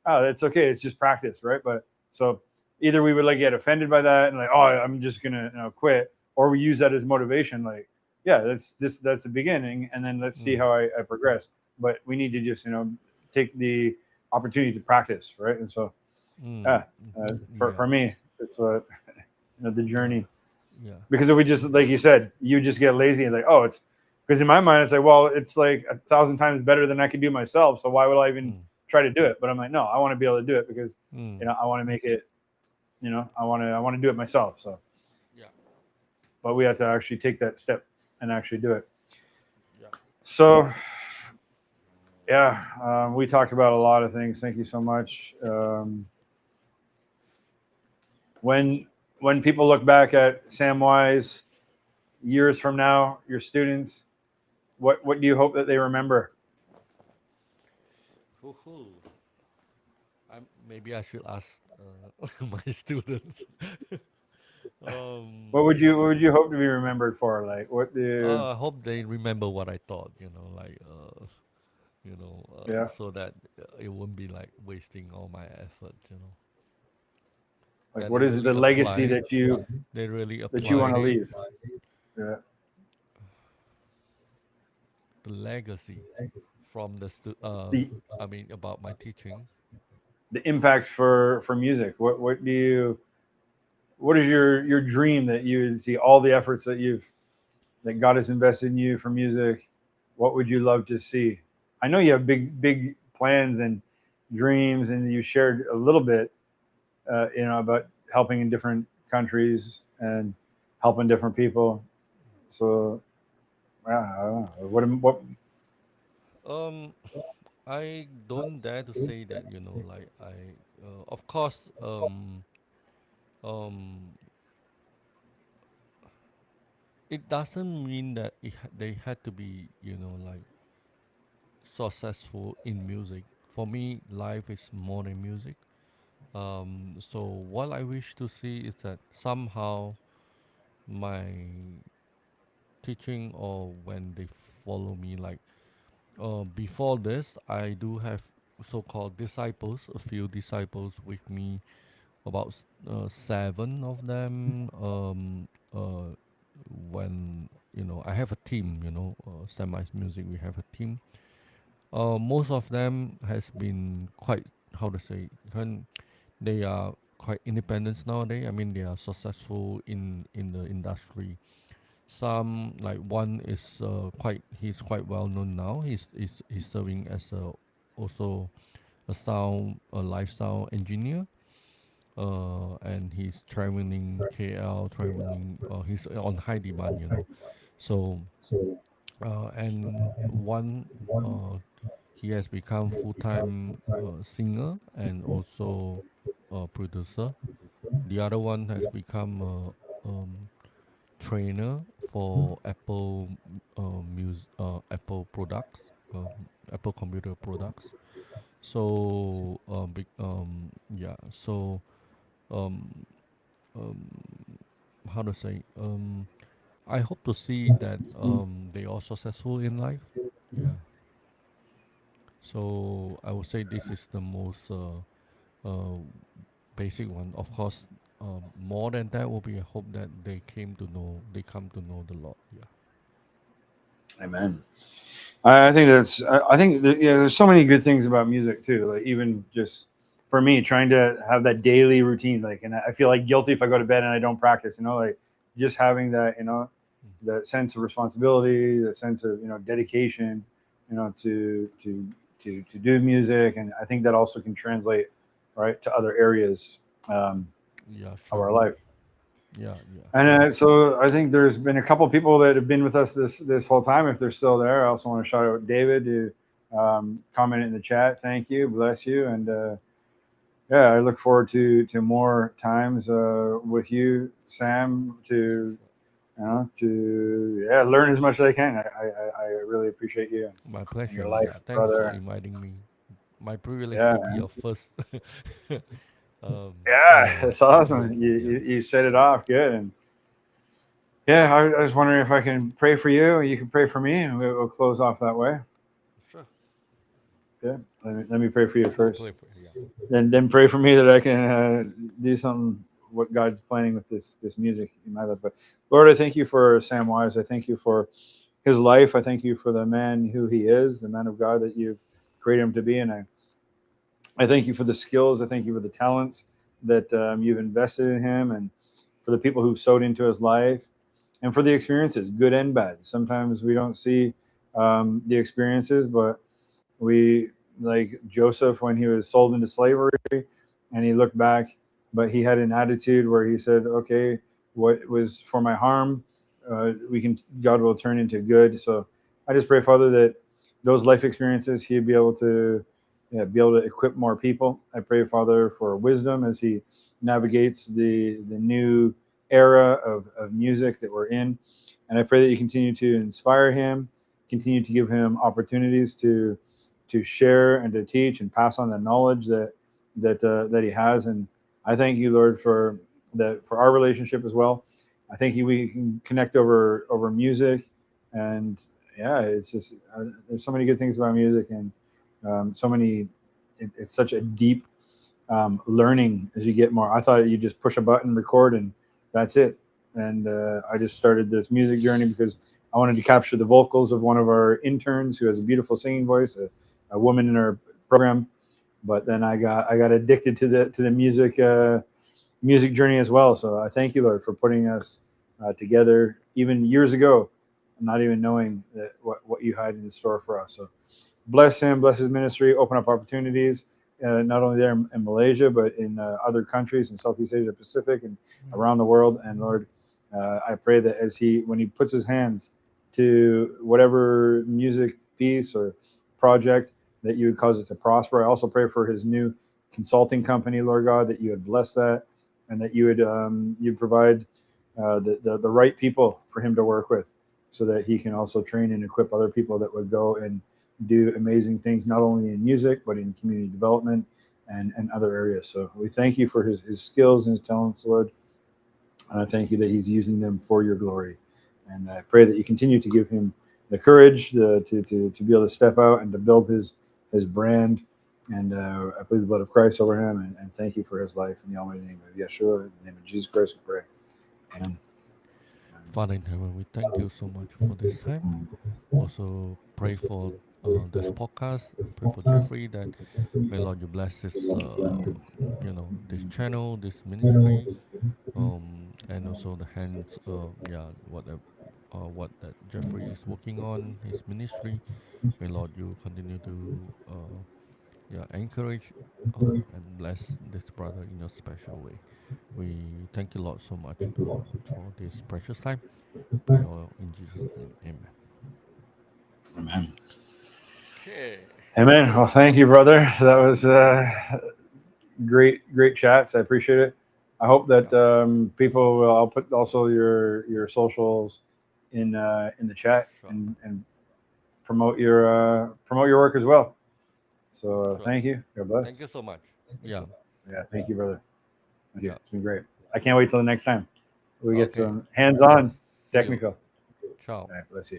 oh, that's okay, it's just practice, right? But so either we would like get offended by that and like, oh, I'm just gonna quit, or we use that as motivation, like, yeah, that's the beginning, and then let's see Mm, how I progress. But we need to just take the opportunity to practice, right? And so mm, yeah, yeah, for me, it's what the yeah, journey. yeah. Because if we just like you said, you just get lazy and like, oh, it's because in my mind it's like, well, it's like 1,000 times better than I could do myself, so why would I even Mm, try to do it? But I'm like, no, I want to be able to do it because mm, I want to make it, I want to do it myself. So yeah, but we have to actually take that step and actually do it. yeah. So yeah, we talked about a lot of things. Thank you so much. When when people look back at Samwise years from now, your students, what do you hope that they remember? Hoo-hoo. Maybe I should ask my students. What um, would you what would you hope to be remembered for? Like what do I hope they remember what I taught. Like yeah, so that it won't be like wasting all my effort. like That what they is the really legacy apply. They really that you want applied to it. leave? Yeah. The legacy from The I mean about my teaching. impact for music. What is your dream that you would see all the efforts that God has invested in you for music? What would you love to see? I know you have big plans and dreams, and you shared a little bit, about helping in different countries and helping different people. So yeah, I don't know. What Um, I don't dare to say that. Like of course, um, it doesn't mean that they had to be, like successful in music. For me, life is more than music. So what I wish to see is that somehow my teaching, or when they follow me, like before this, I do have so-called disciples, a few disciples with me, about seven of them. When I have a team, Samwise Music, we have a team. Most of them has been quite, how to say, they are quite independent nowadays. I mean, they are successful in the industry. Some, like one is he's quite well known now. He's serving as a also a lifestyle engineer. And he's traveling KL, traveling. He's on high demand, So, and one, he has become full time singer and also producer. The other one has become a trainer for Apple products, Apple computer products. So, yeah. So, um, um, how to say? I hope to see that they are successful in life. Yeah. So I would say this is the most uh, basic one. Of course, more than that will be a hope that they come to know the Lord. Yeah. Amen. I think I think that, there's so many good things about music too. Like even just for me, trying to have that daily routine. Like, and I feel like guilty if I go to bed and I don't practice. Like just having that, that sense of responsibility, the sense of dedication, to do music, and I think that also can translate right to other areas Yeah. of Sure. our life. Yeah. Yeah. And so I think there's been a couple people that have been with us this whole time. If they're still there, I also want to shout out David who commented in the chat. Thank you, bless you, and yeah, I look forward to more times with you, Sam, to learn as much as I can. I really appreciate you My and your pleasure. Yeah. life, Thanks for brother. inviting me. My privilege Yeah, to be man. your first. Yeah, Anyway. that's awesome. Yeah. You, Yeah. you you set it off good, and yeah, I was wondering if I can pray for you, and you can pray for me, and we'll close off that way. Sure. Okay, let me pray for you first. Yeah. Then pray for me that I can do something what God's planning with this music in my life. But Lord, I thank you for Sam Wise. I thank you for his life. I thank you for the man who he is, the man of God that you've created him to be. And I thank you for the skills. I thank you for the talents that you've invested in him, and for the people who've sowed into his life, and for the experiences, good and bad. Sometimes we don't see the experiences, but we, like Joseph when he was sold into slavery and he looked back, but he had an attitude where he said, "Okay, what was for my harm, God will turn into good." So I just pray, Father, that those life experiences he'd be able to, yeah, be able to equip more people. I pray, Father, for wisdom as he navigates the new era of music that we're in, and I pray that you continue to inspire him, continue to give him opportunities to share and to teach and pass on the knowledge that he has. And I thank you, Lord, for that, for our relationship as well. I think we can connect over music, and yeah, it's just there's so many good things about music, and so many. It's such a deep learning as you get more. I thought you just push a button, record, and that's it. And I just started this music journey because I wanted to capture the vocals of one of our interns who has a beautiful singing voice, a woman in our program. But then I got addicted to the music journey as well. So I thank you, Lord, for putting us together even years ago, not even knowing that what you had in store for us. So bless him, bless his ministry, open up opportunities, not only there in Malaysia, but in other countries in Southeast Asia Pacific and around the world. And Lord, I pray that when he puts his hands to whatever music piece or project, that you would cause it to prosper. I also pray for his new consulting company, Lord God, that you would bless that, and that you'd provide the right people for him to work with, so that he can also train and equip other people that would go and do amazing things, not only in music, but in community development and other areas. So we thank you for his skills and his talents, Lord. And I thank you that he's using them for your glory. And I pray that you continue to give him the courage to be able to step out and to build his brand And I plead the blood of Christ over him, and thank you for his life in the almighty name of Yeshua, in the name of Jesus Christ, we pray. Amen. Father in heaven, we thank you so much for this time. Also pray for this podcast. Pray for Jeffrey that may Lord you bless this this channel, this ministry, and also the hands what that Jeffrey is working on his ministry. May Lord you continue to encourage and bless this brother in your special way. We thank you, Lord, so much for this precious time. Pray all in Jesus' name. Amen. Amen. Okay. Amen. Well, thank you, brother. That was great chats. I appreciate it. I hope that Yeah. people will. I'll put also your socials in the chat Sure. and promote your work as well. So Sure. thank you. God Thank bless. you so much. Yeah. Yeah, thank you, brother. Thank you. Yeah. It's been great. I can't wait till the next time we get Okay. some hands-on See you. technical. Ciao. All right, bless you.